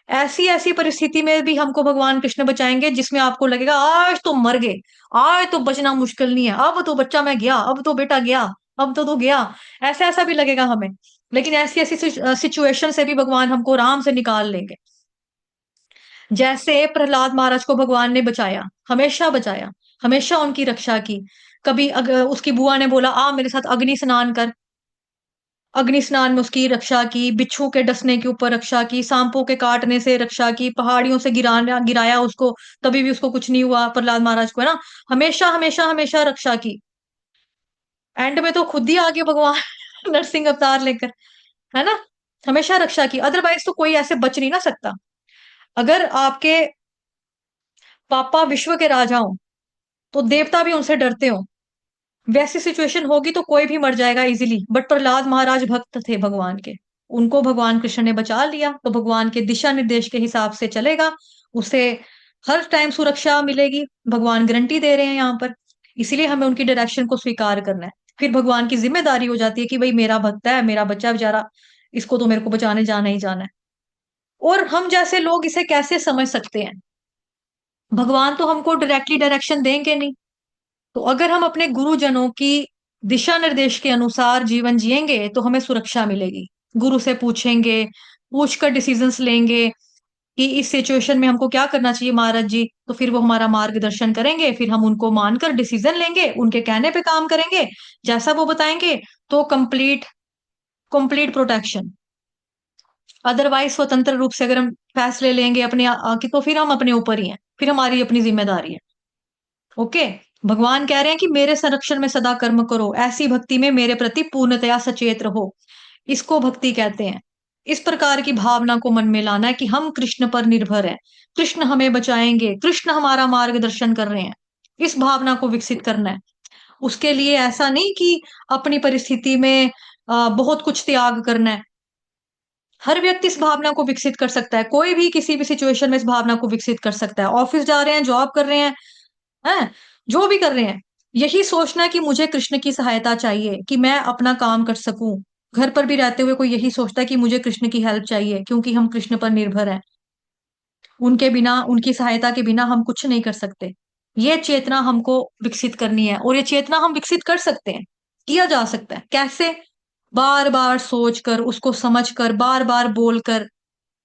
ऐसी ऐसी परिस्थिति में भी हमको भगवान कृष्ण बचाएंगे जिसमें आपको लगेगा आज तो मर गए, आज तो बचना मुश्किल नहीं है, अब तो बच्चा मैं गया, अब तो बेटा गया, अब तो गया। ऐसा ऐसा भी लगेगा हमें। लेकिन ऐसी ऐसी सिचुएशन से भी भगवान हमको आराम से निकाल लेंगे। जैसे प्रहलाद महाराज को भगवान ने बचाया, हमेशा बचाया, हमेशा उनकी रक्षा की। कभी अगर उसकी बुआ ने बोला आ मेरे साथ अग्नि स्नान कर, अग्नि स्नान में उसकी रक्षा की, बिच्छू के डसने के ऊपर रक्षा की, सांपों के काटने से रक्षा की, पहाड़ियों से गिराना गिराया उसको, तभी भी उसको कुछ नहीं हुआ प्रहलाद महाराज को, है ना। हमेशा हमेशा हमेशा रक्षा की। एंड में तो खुद ही आ गए भगवान नरसिंह अवतार लेकर, है ना। हमेशा रक्षा की, अदरवाइज तो कोई ऐसे बच नहीं ना सकता। अगर आपके पापा विश्व के राजा हो, तो देवता भी उनसे डरते हो, वैसी सिचुएशन होगी तो कोई भी मर जाएगा इजीली। बट प्रहलाद महाराज भक्त थे भगवान के, उनको भगवान कृष्ण ने बचा लिया, तो भगवान के दिशा निर्देश के हिसाब से चलेगा, उसे हर टाइम सुरक्षा मिलेगी। भगवान गारंटी दे रहे हैं यहाँ पर। इसीलिए हमें उनकी डायरेक्शन को स्वीकार करना है। फिर भगवान की जिम्मेदारी हो जाती है कि भाई मेरा भक्त है, मेरा बच्चा बेचारा, इसको तो मेरे को बचाने जाना ही जाना है। और हम जैसे लोग इसे कैसे समझ सकते हैं, भगवान तो हमको डायरेक्टली डायरेक्शन देंगे नहीं। तो अगर हम अपने गुरुजनों की दिशा निर्देश के अनुसार जीवन जिएंगे तो हमें सुरक्षा मिलेगी। गुरु से पूछेंगे, पूछकर डिसीजंस लेंगे कि इस सिचुएशन में हमको क्या करना चाहिए महाराज जी, तो फिर वो हमारा मार्गदर्शन करेंगे, फिर हम उनको मानकर डिसीजन लेंगे, उनके कहने पे काम करेंगे, जैसा वो बताएंगे। तो कंप्लीट कंप्लीट प्रोटेक्शन। अदरवाइज स्वतंत्र रूप से अगर हम फैसले लेंगे अपने की, तो फिर हम अपने ऊपर ही हैं, फिर हमारी अपनी जिम्मेदारी है। ओके। भगवान कह रहे हैं कि मेरे संरक्षण में सदा कर्म करो, ऐसी भक्ति में मेरे प्रति पूर्णतया सचेत रहो। इसको भक्ति कहते हैं। इस प्रकार की भावना को मन में लाना है कि हम कृष्ण पर निर्भर हैं, कृष्ण हमें बचाएंगे, कृष्ण हमारा मार्गदर्शन कर रहे हैं। इस भावना को विकसित करना है। उसके लिए ऐसा नहीं कि अपनी परिस्थिति में बहुत कुछ त्याग करना है। हर व्यक्ति इस भावना को विकसित कर सकता है, कोई भी किसी भी सिचुएशन में इस भावना को विकसित कर सकता है। ऑफिस जा रहे हैं, जॉब कर रहे हैं, जो भी कर रहे हैं, यही सोचना है कि मुझे कृष्ण की सहायता चाहिए कि मैं अपना काम कर सकूं। घर पर भी रहते हुए कोई यही सोचता है कि मुझे कृष्ण की हेल्प चाहिए, क्योंकि हम कृष्ण पर निर्भर हैं। उनके बिना, उनकी सहायता के बिना हम कुछ नहीं कर सकते। ये चेतना हमको विकसित करनी है, और ये चेतना हम विकसित कर सकते हैं, किया जा सकता है। कैसे? बार बार सोच कर, उसको समझ कर, बार बार बोलकर,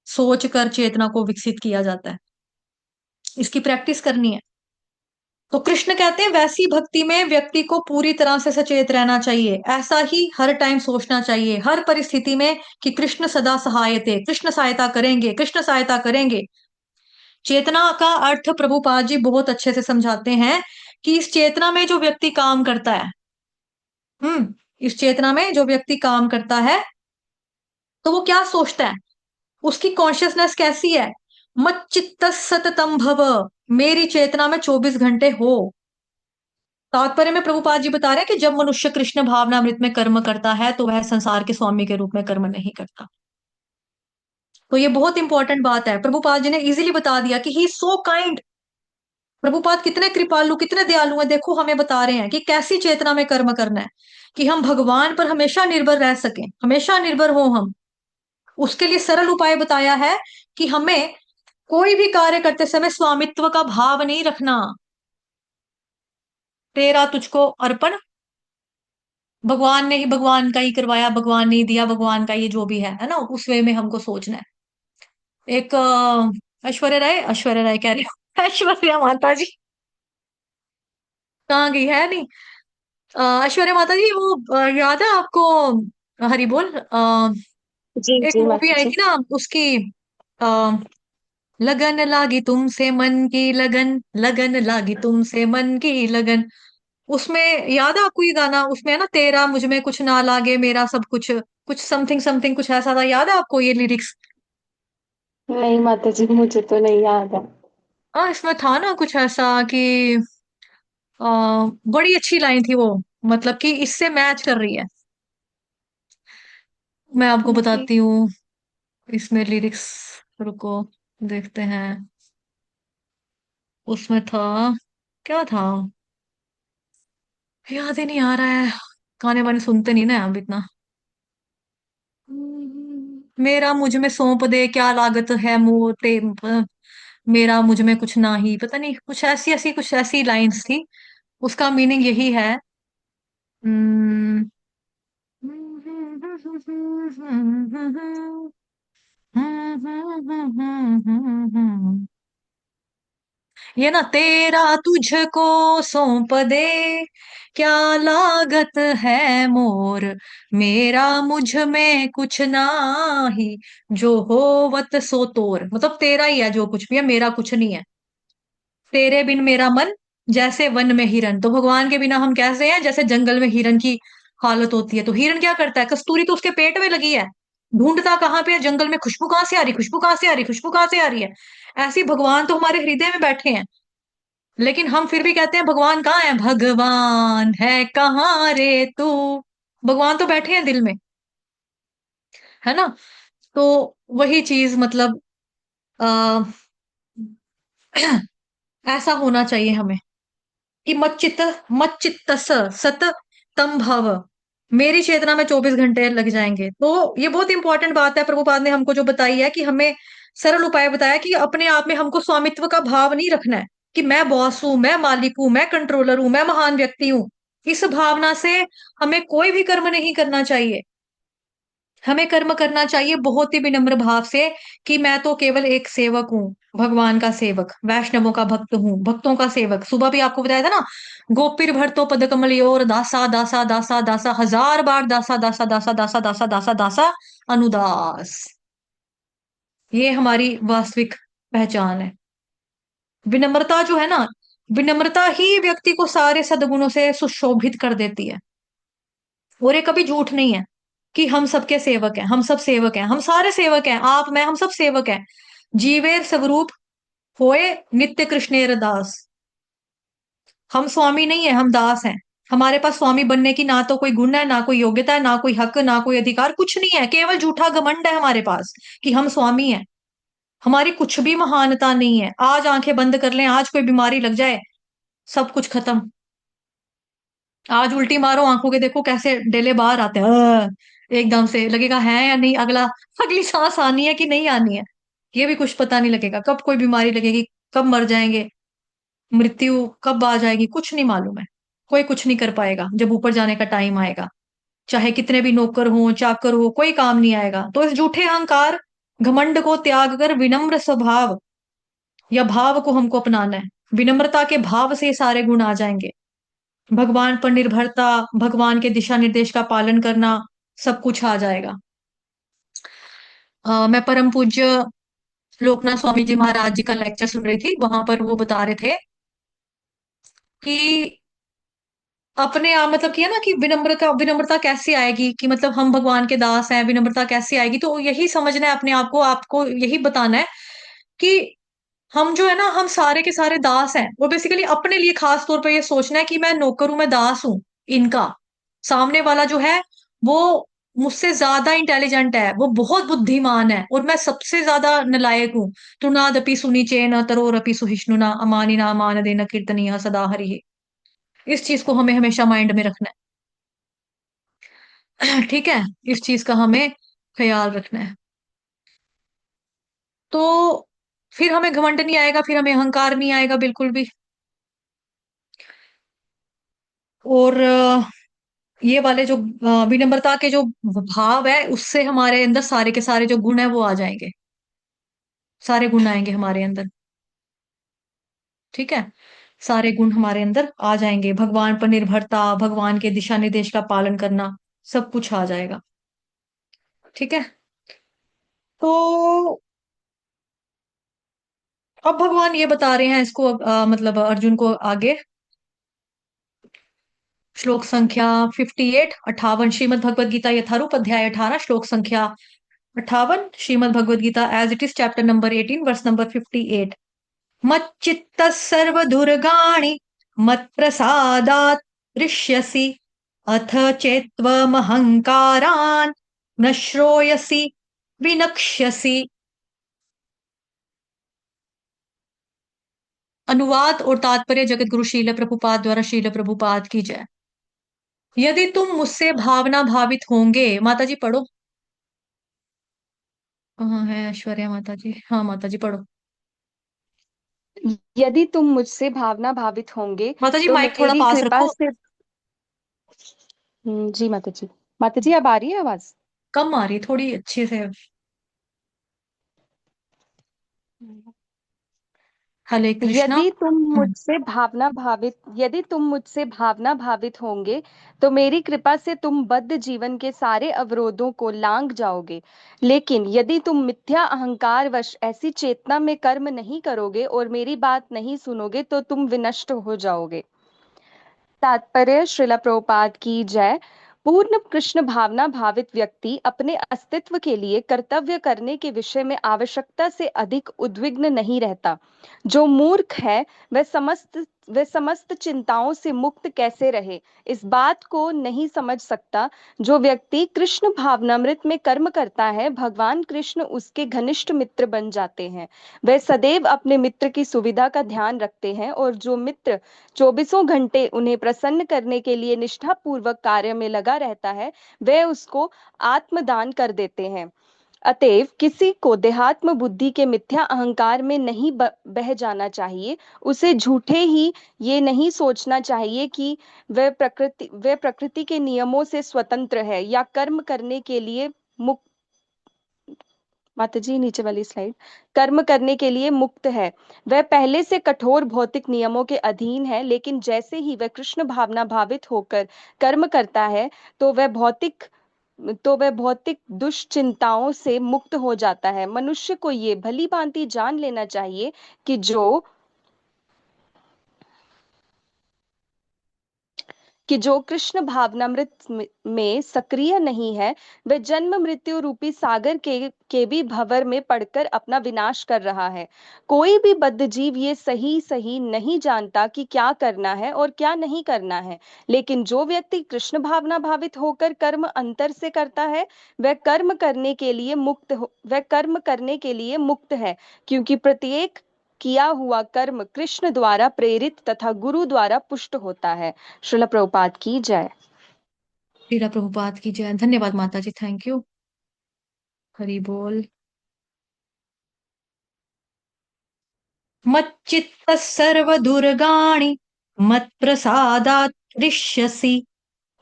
सोच कर चेतना को विकसित किया जाता है। इसकी प्रैक्टिस करनी है। तो कृष्ण कहते हैं वैसी भक्ति में व्यक्ति को पूरी तरह से सचेत रहना चाहिए, ऐसा ही हर टाइम सोचना चाहिए, हर परिस्थिति में, कि कृष्ण सदा सहाय थे, कृष्ण सहायता करेंगे, कृष्ण सहायता करेंगे। चेतना का अर्थ प्रभुपाद जी बहुत अच्छे से समझाते हैं कि इस चेतना में जो व्यक्ति काम करता है, इस चेतना में जो व्यक्ति काम करता है, तो वो क्या सोचता है, उसकी कॉन्शियसनेस कैसी है? मच्चित्त सततम भव, मेरी चेतना में 24 घंटे हो। तात्पर्य में प्रभुपाद जी बता रहे हैं कि जब मनुष्य कृष्ण भावनामृत में कर्म करता है, तो वह संसार के स्वामी के रूप में कर्म नहीं करता। तो ये बहुत इंपॉर्टेंट बात है। प्रभुपाद जी ने इजीली बता दिया कि ही सो काइंड। प्रभुपाद कितने कृपालु, कितने दयालु हैं। देखो, हमें बता रहे हैं कि कैसी चेतना में कर्म करना है, कि हम भगवान पर हमेशा निर्भर रह सकें, हमेशा निर्भर हो हम। उसके लिए सरल उपाय बताया है कि हमें कोई भी कार्य करते समय स्वामित्व का भाव नहीं रखना। तेरा तुझको अर्पण, भगवान ने ही, भगवान का ही करवाया, भगवान ने ही दिया, भगवान का ये जो भी है ना, उस वे में हमको सोचना है। एक ऐश्वर्या राय कह रही हूँ ऐश्वर्या माता जी कहाँ गई है, नहीं। ऐश्वर्या माता जी, वो याद है आपको, हरि बोल, जी एक जी मूवी माता आई जी। थी ना उसकी, आ, लगन लागी तुमसे मन की लगन, लगन लागी तुमसे मन की लगन। उसमें याद है आपको ये गाना? उसमें है ना, तेरा मुझ में कुछ ना लागे मेरा सब कुछ, कुछ समथिंग समथिंग कुछ ऐसा था। याद है आपको ये लिरिक्स? नहीं माता जी, मुझे तो नहीं याद है। हाँ, इसमें था ना कुछ ऐसा कि बड़ी अच्छी लाइन थी वो, मतलब कि इससे मैच कर रही है। मैं आपको जी। बताती हूँ इसमें लिरिक्स, रुको, देखते हैं। उसमें था, क्या था, याद ही नहीं आ रहा है। गाने वाने सुनते नहीं ना अब इतना। मेरा मुझ में सौंप दे क्या लागत है मोते, मेरा मुझ में कुछ ना ही, पता नहीं, कुछ ऐसी लाइंस थी। उसका मीनिंग यही है। हम्म, ये ना, तेरा तुझको सौंप दे क्या लागत है मोर, मेरा मुझ में कुछ नाही, जो होवत सो तोर। मतलब तेरा ही है जो कुछ भी है, मेरा कुछ नहीं है। तेरे बिन मेरा मन जैसे वन में हिरन। तो भगवान के बिना हम कैसे हैं? जैसे जंगल में हिरन की हालत होती है। तो हिरन क्या करता है? कस्तूरी तो उसके पेट में लगी है, ढूंढता कहाँ पे है जंगल में, खुशबू कहाँ से आ रही, खुशबू कहाँ से आ रही, खुशबू कहाँ से आ रही है। ऐसे ही भगवान तो हमारे हृदय में बैठे हैं, लेकिन हम फिर भी कहते हैं भगवान कहाँ है, भगवान है कहाँ रे तू। भगवान तो बैठे हैं दिल में, है ना। तो वही चीज, मतलब आ, ऐसा होना चाहिए हमें कि मच्चित्त सत तम भव, मेरी चेतना में 24 घंटे लग जाएंगे। तो ये बहुत इंपॉर्टेंट बात है, प्रभुपाद ने हमको जो बताई है, कि हमें सरल उपाय बताया कि अपने आप में हमको स्वामित्व का भाव नहीं रखना है, कि मैं बॉस हूं, मैं मालिक हूं, मैं कंट्रोलर हूं, मैं महान व्यक्ति हूं। इस भावना से हमें कोई भी कर्म नहीं करना चाहिए। हमें कर्म करना चाहिए बहुत ही विनम्र भाव से कि मैं तो केवल एक सेवक हूँ, भगवान का सेवक, वैष्णवों का भक्त हूँ, भक्तों का सेवक। सुबह भी आपको बताया था ना, गोपीर भरतो पद कमलियोर दासा दासा दासा दासा, 1000 बार दासा दासा दासा दासा दासा दासा दासा अनुदास। ये हमारी वास्तविक पहचान है। विनम्रता जो है ना, विनम्रता ही व्यक्ति को सारे सद्गुणों से सुशोभित कर देती है। और ये कभी झूठ नहीं है कि हम सबके सेवक हैं, हम सब सेवक हैं, हम सारे सेवक हैं, आप मैं हम सब सेवक हैं। जीवेर स्वरूप होए नित्य कृष्णेर दास। हम स्वामी नहीं है, हम दास हैं। हमारे पास स्वामी बनने की ना तो कोई गुण है, ना कोई योग्यता है, ना कोई हक, ना कोई अधिकार, कुछ नहीं है। केवल झूठा घमंड है हमारे पास कि हम स्वामी हैं। हमारी कुछ भी महानता नहीं है। आज आंखें बंद कर लें, आज कोई बीमारी लग जाए, सब कुछ खत्म। आज उल्टी मारो, आंखों के देखो कैसे डेले बाहर आते हैं, एकदम से लगेगा है या नहीं, अगला अगली सांस आनी है कि नहीं आनी है, ये भी कुछ पता नहीं लगेगा। कब कोई बीमारी लगेगी, कब मर जाएंगे, मृत्यु कब आ जाएगी, कुछ नहीं मालूम है। कोई कुछ नहीं कर पाएगा जब ऊपर जाने का टाइम आएगा। चाहे कितने भी नौकर हो, चाकर हो, कोई काम नहीं आएगा। तो इस झूठे अहंकार, घमंड को त्याग कर विनम्र स्वभाव या भाव को हमको अपनाना है। विनम्रता के भाव से ये सारे गुण आ जाएंगे। भगवान पर निर्भरता, भगवान के दिशा निर्देश का पालन करना, सब कुछ आ जाएगा। मैं परम पूज्य लोकनाथ स्वामी जी महाराज जी का लेक्चर सुन रही थी। वहां पर वो बता रहे थे कि अपने आप मतलब कि है ना कि विनम्रता, विनम्रता कैसे आएगी, कि मतलब हम भगवान के दास हैं, विनम्रता कैसे आएगी। तो यही समझना है अपने आप को, आपको यही बताना है कि हम जो है ना, हम सारे के सारे दास हैं। और बेसिकली अपने लिए खास तौर पर ये सोचना है कि मैं नौकर हूं, मैं दास हूं इनका। सामने वाला जो है वो मुझसे ज्यादा इंटेलिजेंट है, वो बहुत बुद्धिमान है, और मैं सबसे ज्यादा नलायक हूँ। तृणादपि सुनिचे न तरोरपि सुहिष्णुना अमानिना मान देना कीर्तनीय सदा हरि। इस चीज को हमें हमेशा माइंड में रखना है। ठीक है, इस चीज का हमें ख्याल रखना है। तो फिर हमें घमंड नहीं आएगा, फिर हमें अहंकार नहीं आएगा बिल्कुल भी। और ये वाले जो विनम्रता के जो भाव है, उससे हमारे अंदर सारे के सारे जो गुण है वो आ जाएंगे। सारे गुण आएंगे हमारे अंदर। ठीक है, सारे गुण हमारे अंदर आ जाएंगे। भगवान पर निर्भरता, भगवान के दिशा निर्देश का पालन करना, सब कुछ आ जाएगा। ठीक है। तो अब भगवान ये बता रहे हैं इसको, मतलब अर्जुन को आगे। श्लोक संख्या 58, 58, श्रीमद भगवद गीता यथारूप अध्याय 18, श्लोक संख्या 58, Shrimad Bhagavad Gita as it is, chapter number 18, verse number 58। मच्चित्तः सर्वदुर्गाणि मत्प्रसादात् हृष्यसि, अथ चेत्त्वमहङ्कारान् न श्रोयसि विनक्ष्यसि। अनुवाद और तात्पर्य जगत गुरु शील प्रभुपाद द्वारा, शील प्रभुपाद की जय। यदि तुम मुझसे भावना भावित होंगे, माता जी पढ़ो। कहाँ है ऐश्वर्या माता जी? हाँ माता जी पढ़ो। यदि तुम मुझसे भावना भावित होंगे माता जी तो माइक थोड़ा मेरी पास कृपा रखो। से। जी माता जी। माता जी अब आ रही है आवाज? कम आ रही, थोड़ी अच्छे से। हरे कृष्णा। यदि तुम मुझसे भावना भावित होंगे तो मेरी कृपा से तुम बद्ध जीवन के सारे अवरोधों को लांघ जाओगे। लेकिन यदि तुम मिथ्या अहंकार वश ऐसी चेतना में कर्म नहीं करोगे और मेरी बात नहीं सुनोगे तो तुम विनष्ट हो जाओगे। तात्पर्य श्रीला प्रभुपाद की जय। पूर्ण कृष्ण भावना भावित व्यक्ति अपने अस्तित्व के लिए कर्तव्य करने के विषय में आवश्यकता से अधिक उद्विग्न नहीं रहता। जो मूर्ख है वह समस्त चिंताओं से मुक्त कैसे रहे, इस बात को नहीं समझ सकता। जो व्यक्ति कृष्ण भावनामृत में कर्म करता है, भगवान कृष्ण उसके घनिष्ठ मित्र बन जाते हैं। वह सदैव अपने मित्र की सुविधा का ध्यान रखते हैं, और जो मित्र चौबीसों घंटे उन्हें प्रसन्न करने के लिए निष्ठापूर्वक कार्य में लगा रहता है, वे उसको आत्मदान कर देते हैं। अतएव किसी को देहात्म बुद्धि के मिथ्या अहंकार में नहीं बह जाना चाहिए। उसे झूठे ही ये नहीं सोचना चाहिए कि वह प्रकृति के नियमों से स्वतंत्र है या कर्म करने के लिए मुक्त। माताजी नीचे वाली स्लाइड। कर्म करने के लिए मुक्त है। वह पहले से कठोर भौतिक नियमों के अधीन है, लेकिन जैसे ही वह कृष्ण भावना भावित होकर कर्म करता है तो वह भौतिक दुश्चिंताओं से मुक्त हो जाता है। मनुष्य को ये भली भांति जान लेना चाहिए कि जो कृष्ण भावनामृत में सक्रिय नहीं है, वह जन्म मृत्यु रूपी सागर के भी भंवर में पड़कर अपना विनाश कर रहा है। कोई भी बद्ध जीव ये सही सही नहीं जानता कि क्या करना है और क्या नहीं करना है, लेकिन जो व्यक्ति कृष्ण भावना भावित होकर कर्म अंतर से करता है, वह कर्म करने के लिए मुक्त है, क्योंकि प्रत्येक किया हुआ कर्म कृष्ण द्वारा प्रेरित तथा गुरु द्वारा पुष्ट होता है। श्रील प्रभुपाद की जय। श्रीला प्रभुपाद की जय। धन्यवाद माता जी, थैंक यू। हरि बोल। मच्चित्तः सर्वदुर्गाणि मत्प्रसादात् हृष्यसि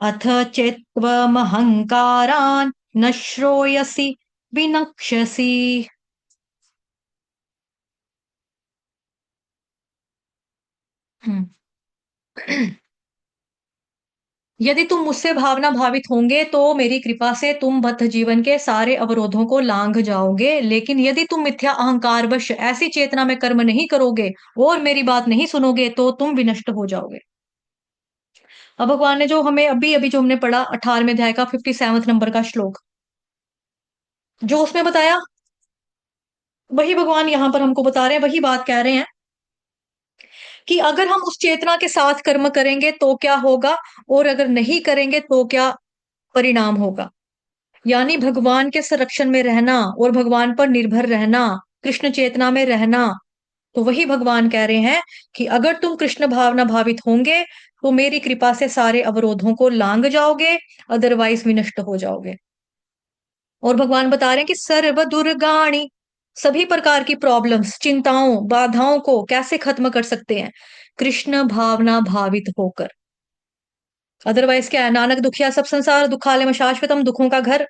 अथ चेत्त्वमहङ्कारान् न श्रोयसि विनक्ष्यसि। हम्म। यदि तुम मुझसे भावना भावित होंगे तो मेरी कृपा से तुम बद्ध जीवन के सारे अवरोधों को लांघ जाओगे, लेकिन यदि तुम मिथ्या अहंकारवश ऐसी चेतना में कर्म नहीं करोगे और मेरी बात नहीं सुनोगे तो तुम विनष्ट हो जाओगे। अब भगवान ने जो हमें अभी अभी जो हमने पढ़ा 18वें अध्याय का 57 नंबर का श्लोक, जो उसमें बताया, वही भगवान यहाँ पर हमको बता रहे हैं, वही बात कह रहे हैं कि अगर हम उस चेतना के साथ कर्म करेंगे तो क्या होगा और अगर नहीं करेंगे तो क्या परिणाम होगा। यानी भगवान के संरक्षण में रहना और भगवान पर निर्भर रहना, कृष्ण चेतना में रहना। तो वही भगवान कह रहे हैं कि अगर तुम कृष्ण भावना भावित होंगे तो मेरी कृपा से सारे अवरोधों को लांघ जाओगे, अदरवाइज विनष्ट हो जाओगे। और भगवान बता रहे हैं कि सर्व दुर्गाणी, सभी प्रकार की प्रॉब्लम्स, चिंताओं, बाधाओं को कैसे खत्म कर सकते हैं? कृष्ण भावना भावित होकर। अदरवाइज क्या है? नानक दुखिया सब संसार दुखालय में शाश्वतम, दुखों का घर।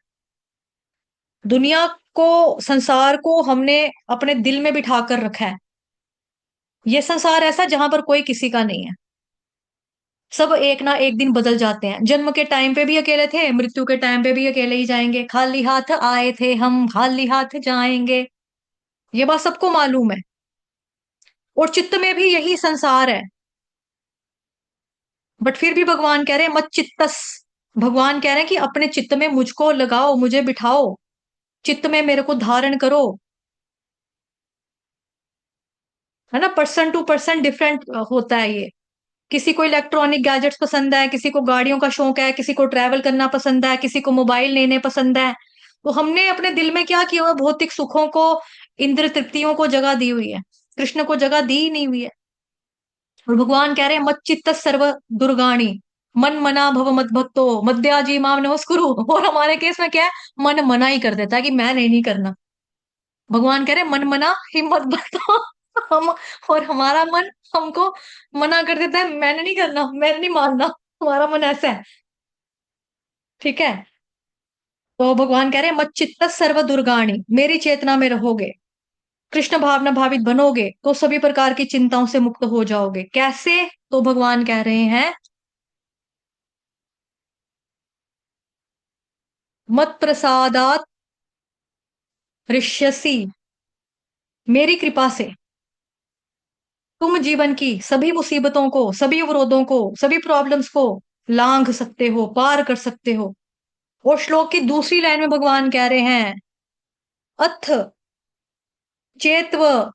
दुनिया को, संसार को हमने अपने दिल में बिठा कर रखा है। ये संसार ऐसा जहां पर कोई किसी का नहीं है। सब एक ना एक दिन बदल जाते हैं। जन्म के टाइम पे भी अकेले थे, मृत्यु के टाइम पे भी अकेले ही जाएंगे। खाली हाथ आए थे हम, खाली हाथ जाएंगे, ये बात सबको मालूम है। और चित्त में भी यही संसार है। बट फिर भी भगवान कह रहे हैं मत चित्तस। भगवान कह रहे हैं कि अपने चित्त में मुझको लगाओ, मुझे बिठाओ, चित्त में मेरे को धारण करो। है ना, पर्सन टू पर्सन डिफरेंट होता है ये। किसी को इलेक्ट्रॉनिक गैजेट्स पसंद है, किसी को गाड़ियों का शौक है, किसी को ट्रैवल करना पसंद है, किसी को मोबाइल लेने पसंद है। तो हमने अपने दिल में क्या किया हुआ? भौतिक सुखों को, इंद्र तृप्तियों को जगह दी हुई है, कृष्ण को जगह दी ही नहीं हुई है। और भगवान कह रहे हैं मच्चित्त सर्व दुर्गाणी, मन मना भव मत भक्तो मद्याजी माम नमस्कुरु। और हमारे केस में क्या है? मन मना ही कर देता है कि मैं नहीं करना। भगवान कह रहे हैं मन मना ही मत भक्तो। हम, और हमारा मन हमको मना कर देता है, मैंने नहीं करना, मैंने नहीं मानना। हमारा मन ऐसा है। ठीक है। तो भगवान कह रहे हैं मच्चित्त सर्व दुर्गाणी, मेरी चेतना में रहोगे, कृष्ण भावना भावित बनोगे तो सभी प्रकार की चिंताओं से मुक्त हो जाओगे। कैसे? तो भगवान कह रहे हैं मत प्रसादात ऋष्यसि, मेरी कृपा से तुम जीवन की सभी मुसीबतों को, सभी अवरोधों को, सभी प्रॉब्लम्स को लांघ सकते हो, पार कर सकते हो। और श्लोक की दूसरी लाइन में भगवान कह रहे हैं अथ चेत्व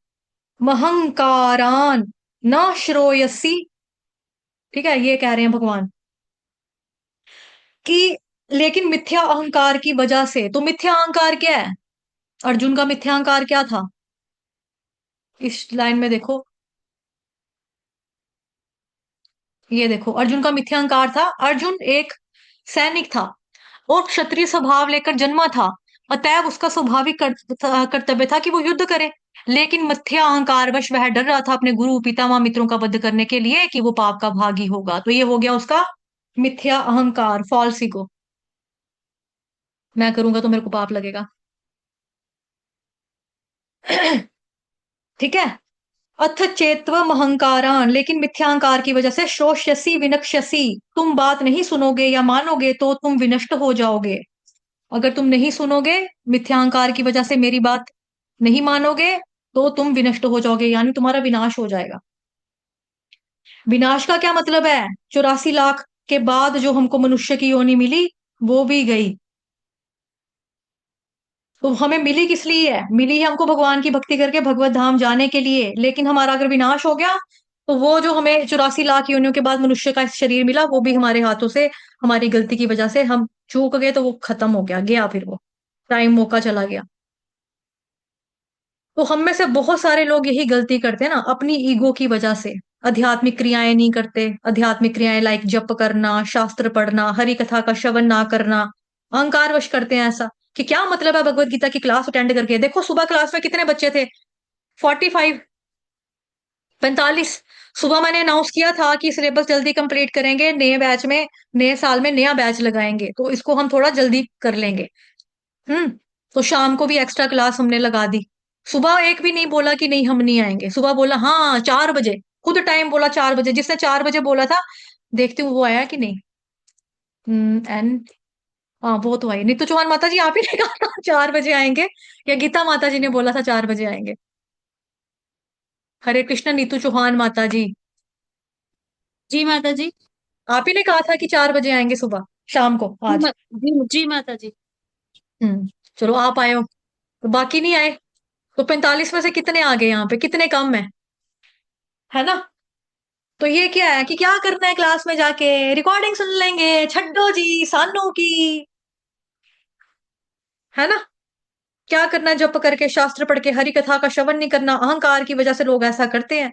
महंकारान न श्रोयसी। ठीक है, ये कह रहे हैं भगवान कि लेकिन मिथ्या अहंकार की वजह से। तो मिथ्या अहंकार क्या है? अर्जुन का मिथ्या अहंकार क्या था? इस लाइन में देखो, ये देखो, अर्जुन का मिथ्या अहंकार था। अर्जुन एक सैनिक था और क्षत्रिय स्वभाव लेकर जन्मा था, अतएव उसका स्वाभाविक कर्तव्य था कि वो युद्ध करे। लेकिन मिथ्या अहंकारवश वह डर रहा था अपने गुरु पितामह मित्रों का वध करने के लिए कि वो पाप का भागी होगा। तो ये हो गया उसका मिथ्या अहंकार, फॉल्स ईगो। मैं करूंगा तो मेरे को पाप लगेगा। ठीक है। अथ चेत्वम अहंकारान, लेकिन मिथ्यांकार की वजह से शोष्यसी विनक्ष्यसी, तुम बात नहीं सुनोगे या मानोगे तो तुम विनष्ट हो जाओगे। अगर तुम नहीं सुनोगे, मिथ्यांकार की वजह से मेरी बात नहीं मानोगे, तो तुम विनष्ट हो जाओगे, यानी तुम्हारा विनाश हो जाएगा। विनाश का क्या मतलब है? 84 लाख के बाद जो हमको मनुष्य की योनि मिली, वो भी गई। तो हमें मिली किस लिए है? मिली है हमको भगवान की भक्ति करके भगवत धाम जाने के लिए। लेकिन हमारा अगर विनाश हो गया, तो वो जो हमें 84 लाख योनियों के बाद मनुष्य का शरीर मिला, वो भी हमारे हाथों से, हमारी गलती की वजह से हम चूक गए, तो वो खत्म हो गया, गया, फिर वो टाइम मौका चला गया। तो हम में से बहुत सारे लोग यही गलती करते हैं ना, अपनी ईगो की वजह से। आध्यात्मिक क्रियाएं नहीं करते। आध्यात्मिक क्रियाएं लाइक जप करना, शास्त्र पढ़ना, हरि कथा का श्रवण ना करना, अहंकारवश करते हैं ऐसा। कि क्या मतलब है भगवत गीता की क्लास अटेंड करके? देखो सुबह क्लास में कितने बच्चे थे? 45, 45। सुबह मैंने अनाउंस किया था कि सिलेबस जल्दी कंप्लीट करेंगे, नए बैच में, नए साल में नया बैच लगाएंगे, तो इसको हम थोड़ा जल्दी कर लेंगे। हम्म। तो शाम को भी एक्स्ट्रा क्लास हमने लगा दी। सुबह एक भी नहीं बोला कि नहीं हम नहीं आएंगे, सुबह बोला हाँ 4 बजे। खुद टाइम बोला 4 बजे, जिसने 4 बजे बोला था, देखती हूँ वो आया कि नहीं। एंड हाँ, वो तो आई। नीतू चौहान माता जी, आप ही ने कहा था 4 बजे आएंगे, या गीता माता जी ने बोला था 4 बजे आएंगे? हरे कृष्ण नीतू चौहान माता जी, जी माता जी। आप ही ने कहा था कि 4 बजे आएंगे सुबह, शाम को जी आज। जी माता जी। चलो आप आए हो, तो बाकी नहीं आए। तो 45 में से कितने आ गए? यहाँ पे कितने कम है ना? तो ये क्या है कि क्या करना है क्लास में जाके? रिकॉर्डिंग सुन लेंगे, छड्डो जी सानू की, है ना? क्या करना है? जप करके, शास्त्र पढ़ के, हरि कथा का श्रवण नहीं करना। अहंकार की वजह से लोग ऐसा करते हैं।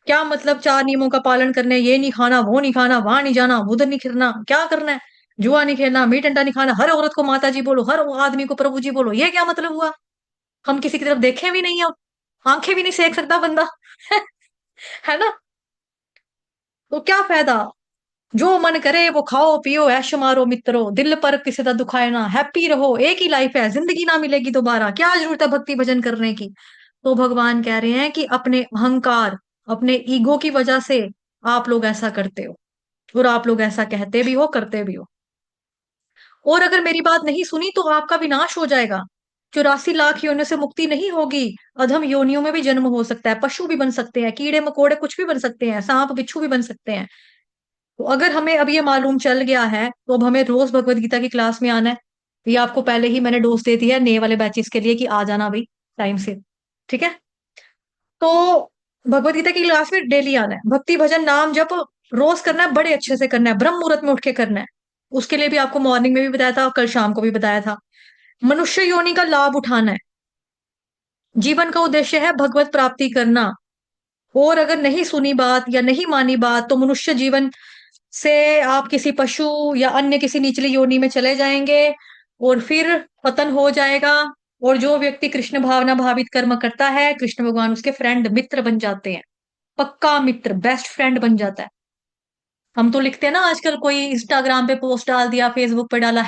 क्या मतलब 4 नियमों का पालन करने, ये नहीं खाना, वो नहीं खाना, वहां नहीं जाना, उधर नहीं फिरना, क्या करना है? जुआ नहीं खेलना, मीट अंडा नहीं खाना, हर औरत को माता जी बोलो, हर आदमी को प्रभु जी बोलो, ये क्या मतलब हुआ? हम किसी की तरफ देखे भी नहीं, अब आंखें भी नहीं सेक सकता बंदा। है ना? तो क्या फायदा? जो मन करे वो खाओ पियो ऐश मारो मित्रों, दिल पर किसी का दुखाए ना, हैप्पी रहो, एक ही लाइफ है, जिंदगी ना मिलेगी दोबारा, क्या जरूरत है भक्ति भजन करने की? तो भगवान कह रहे हैं कि अपने अहंकार, अपने ईगो की वजह से आप लोग ऐसा करते हो, और आप लोग ऐसा कहते भी हो, करते भी हो। और अगर मेरी बात नहीं सुनी तो आपका विनाश हो जाएगा। 84 लाख योनियों से मुक्ति नहीं होगी। अधम योनियों में भी जन्म हो सकता है, पशु भी बन सकते हैं, कीड़े मकोड़े कुछ भी बन सकते हैं, सांप बिच्छू भी बन सकते हैं। तो अगर हमें अब ये मालूम चल गया है, तो अब हमें रोज भगवत गीता की क्लास में आना है। ये आपको पहले ही मैंने डोज दे दिया है नए वाले बैचेस के लिए कि आ जाना भाई टाइम से। ठीक है? तो भगवत गीता की क्लास में डेली आना है। भक्ति भजन नाम जप रोज करना है, बड़े अच्छे से करना है, ब्रह्म मुहूर्त में उठ के करना है। उसके लिए भी आपको मॉर्निंग में भी बताया था, कल शाम को भी बताया था। मनुष्य योनि का लाभ उठाना है। जीवन का उद्देश्य है भगवत प्राप्ति करना। और अगर नहीं सुनी बात या नहीं मानी बात, तो मनुष्य जीवन से आप किसी पशु या अन्य किसी निचली योनि में चले जाएंगे, और फिर पतन हो जाएगा। और जो व्यक्ति कृष्ण भावना भावित कर्म करता है, कृष्ण भगवान उसके फ्रेंड, मित्र बन जाते हैं। पक्का मित्र, बेस्ट फ्रेंड बन जाता है। हम तो लिखते हैं ना आजकल, कोई इंस्टाग्राम पे पोस्ट डाल दिया, फेसबुक पे डाला,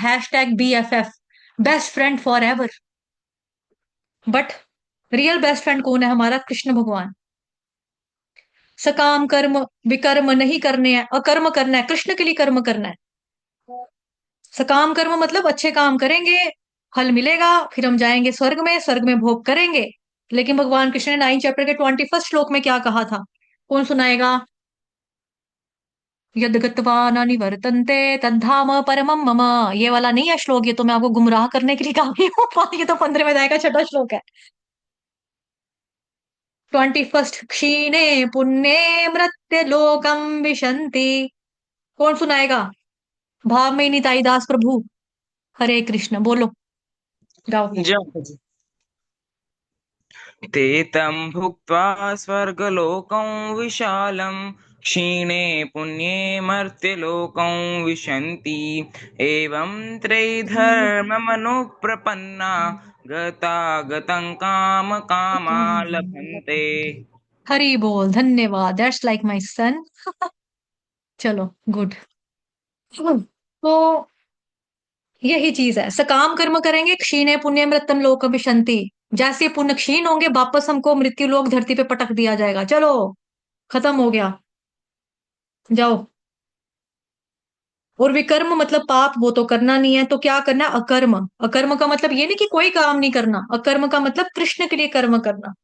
#BFF, best friend for ever. But real best friend कौन है? हमारा कृष्ण भगवान। सकाम कर्म विकर्म नहीं करने हैं, अकर्म करना है, कृष्ण के लिए कर्म करना है। सकाम कर्म मतलब अच्छे काम करेंगे, फल मिलेगा, फिर हम जाएंगे स्वर्ग में, स्वर्ग में भोग करेंगे। लेकिन भगवान कृष्ण ने 9 चैप्टर के 21 श्लोक में क्या कहा था? कौन सुनाएगा? यद गत्वा न निवर्तन्ते तद्धाम परमम मम। ये वाला नहीं है श्लोक, ये तो मैं आपको गुमराह करने के लिए कहा हूँ। ये तो 15वें अध्याय का छठा श्लोक है। 21, क्षीणे पुण्ये मृत्य लोकम विशंति। कौन सुनाएगा? भाव में निताई दास प्रभु। हरे कृष्ण, बोलो, गाओ। जय। ते तं भुक्त्वा स्वर्गलोकं विशालम् क्षीणे पुण्ये मर्त्यलोकं विशन्ति एवं त्रैधर्ममनुप्रपन्ना गतागतं काम कामा लभन्ते। हरि बोल, धन्यवाद, दैट्स लाइक माय सन। चलो, गुड। तो यही चीज है, सकाम कर्म करेंगे, क्षीणे पुण्यमृतम लोक विशंति। जैसे पुण्य क्षीण होंगे, वापस हमको मृत्यु लोक धरती पे पटक दिया जाएगा। चलो, खत्म हो गया, जाओ। और विकर्म मतलब पाप, वो तो करना नहीं है, तो क्या करना है? अकर्म। अकर्म का मतलब ये नहीं कि कोई काम नहीं करना, अकर्म का मतलब कृष्ण के लिए कर्म करना।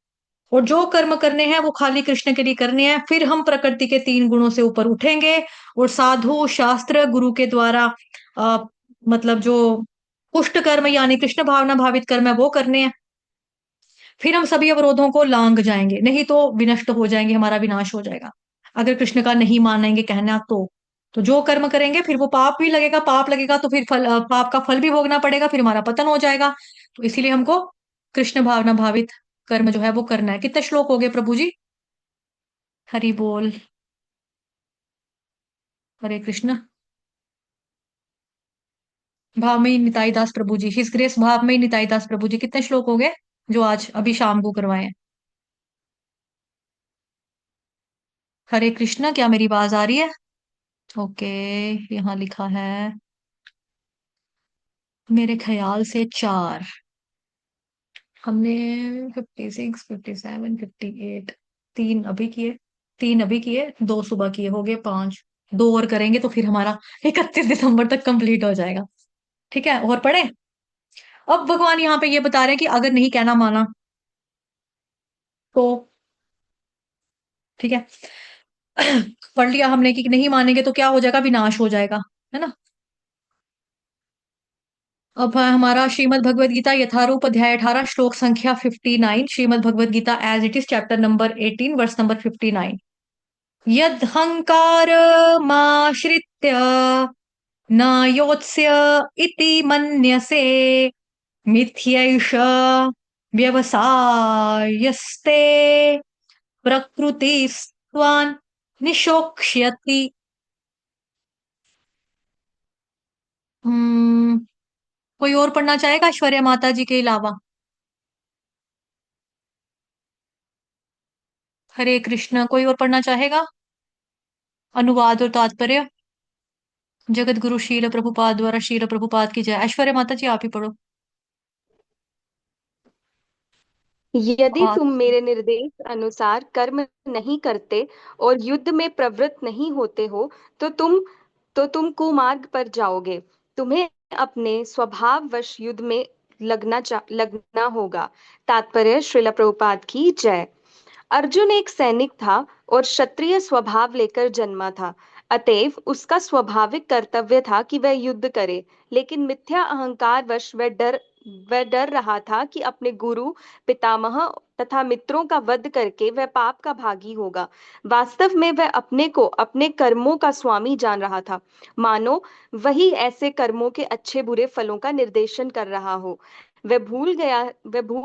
और जो कर्म करने हैं वो खाली कृष्ण के लिए करने हैं। फिर हम प्रकृति के 3 गुणों से ऊपर उठेंगे, और साधु शास्त्र गुरु के द्वारा मतलब जो पुष्ट कर्म यानी कृष्ण भावना भावित कर्म है वो करने हैं। फिर हम सभी अवरोधों को लांग जाएंगे, नहीं तो विनष्ट हो जाएंगे, हमारा विनाश हो जाएगा अगर कृष्ण का नहीं मानेंगे कहना तो जो कर्म करेंगे फिर वो पाप भी लगेगा, पाप लगेगा तो फिर पाप का फल भी भोगना पड़ेगा, फिर हमारा पतन हो जाएगा। तो इसीलिए हमको कृष्ण भावना भावित कर्म जो है वो करना है। कितने श्लोक हो गए प्रभु जी? हरि बोल, हरे कृष्ण। भाव में ही निताई दास प्रभु जी, हिस ग्रेस भाव में ही निताई दास प्रभु जी, कितने श्लोक हो गए जो आज अभी शाम को करवाए हैं? हरे कृष्ण, क्या मेरी आवाज आ रही है? ओके, यहाँ लिखा है मेरे ख्याल से 4। हमने 56, 57, 58, 3 अभी किए, 3 अभी किए, 2 सुबह किए, हो गए 5। 2 और करेंगे तो फिर हमारा 31 दिसंबर तक कंप्लीट हो जाएगा। ठीक है, और पढ़े। अब भगवान यहाँ पे ये बता रहे हैं कि अगर नहीं कहना माना तो ठीक है। पढ़ लिया हमने कि नहीं मानेंगे तो क्या हो जाएगा? विनाश हो जाएगा, है ना। अब है हमारा श्रीमद् भगवद गीता यथारूप अध्याय 18 श्लोक संख्या 59। Shrimad Bhagavad Gita as it is, chapter number 18, verse number 59। यदहंकारमाश्रित्य न योत्स्य इति मन्यसे, मिथ्यैष व्यवसायस्ते, प्रकृतिस्त्वान् निशोक्ष्यति। हम्म कोई और पढ़ना चाहेगा ऐश्वर्या माता जी के अलावा? हरे कृष्ण, कोई और पढ़ना चाहेगा? अनुवाद और तात्पर्य जगत गुरु शील प्रभुपाद द्वारा, शील प्रभुपाद की जय। ऐश्वर्या माता जी, आप ही पढ़ो। यदि हाँ। तुम मेरे निर्देश अनुसार कर्म नहीं करते और युद्ध में प्रवृत्त नहीं होते हो, तो तुम कुमार्ग पर जाओगे। तुम्हें अपने स्वभाववश युद्ध में लगना होगा। तात्पर्य श्रील प्रभुपाद की जय। अर्जुन एक सैनिक था और क्षत्रिय स्वभाव लेकर जन्मा था। अतएव उसका स्वाभाविक कर्तव्य था कि वह युद्ध करे। लेकिन मिथ्या अहंकार वश वह डर रहा था कि अपने गुरु, पितामह तथा मित्रों का वध करके वह पाप का भागी होगा। वास्तव में वह अपने को अपने कर्मों का स्वामी जान रहा था, मानो वही ऐसे कर्मों के अच्छे बुरे फलों का निर्देशन कर रहा हो। वह भूल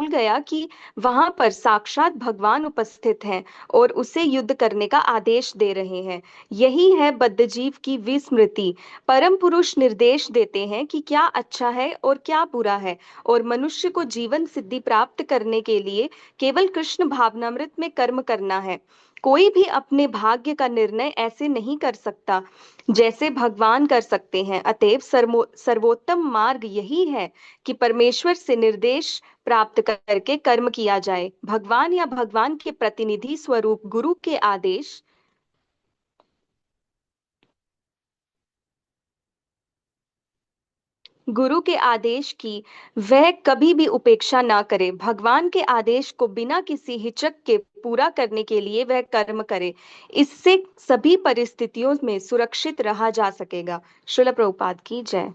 गया कि वहां पर साक्षात भगवान उपस्थित हैं और उसे युद्ध करने का आदेश दे रहे हैं। यही है बद्धजीव की विस्मृति। परम पुरुष निर्देश देते हैं कि क्या अच्छा है और क्या बुरा है, और मनुष्य को जीवन सिद्धि प्राप्त करने के लिए केवल कृष्ण भावनामृत में कर्म करना है। कोई भी अपने भाग्य का निर्णय ऐसे नहीं कर सकता जैसे भगवान कर सकते हैं। अतएव सर्वोत्तम मार्ग यही है कि परमेश्वर से निर्देश प्राप्त करके कर्म किया जाए। भगवान या भगवान के प्रतिनिधि स्वरूप गुरु के आदेश की वह कभी भी उपेक्षा ना करे। भगवान के आदेश को बिना किसी हिचक के पूरा करने के लिए वह कर्म करे। इससे सभी परिस्थितियों में सुरक्षित रहा जा सकेगा। श्रील प्रभुपाद की जय।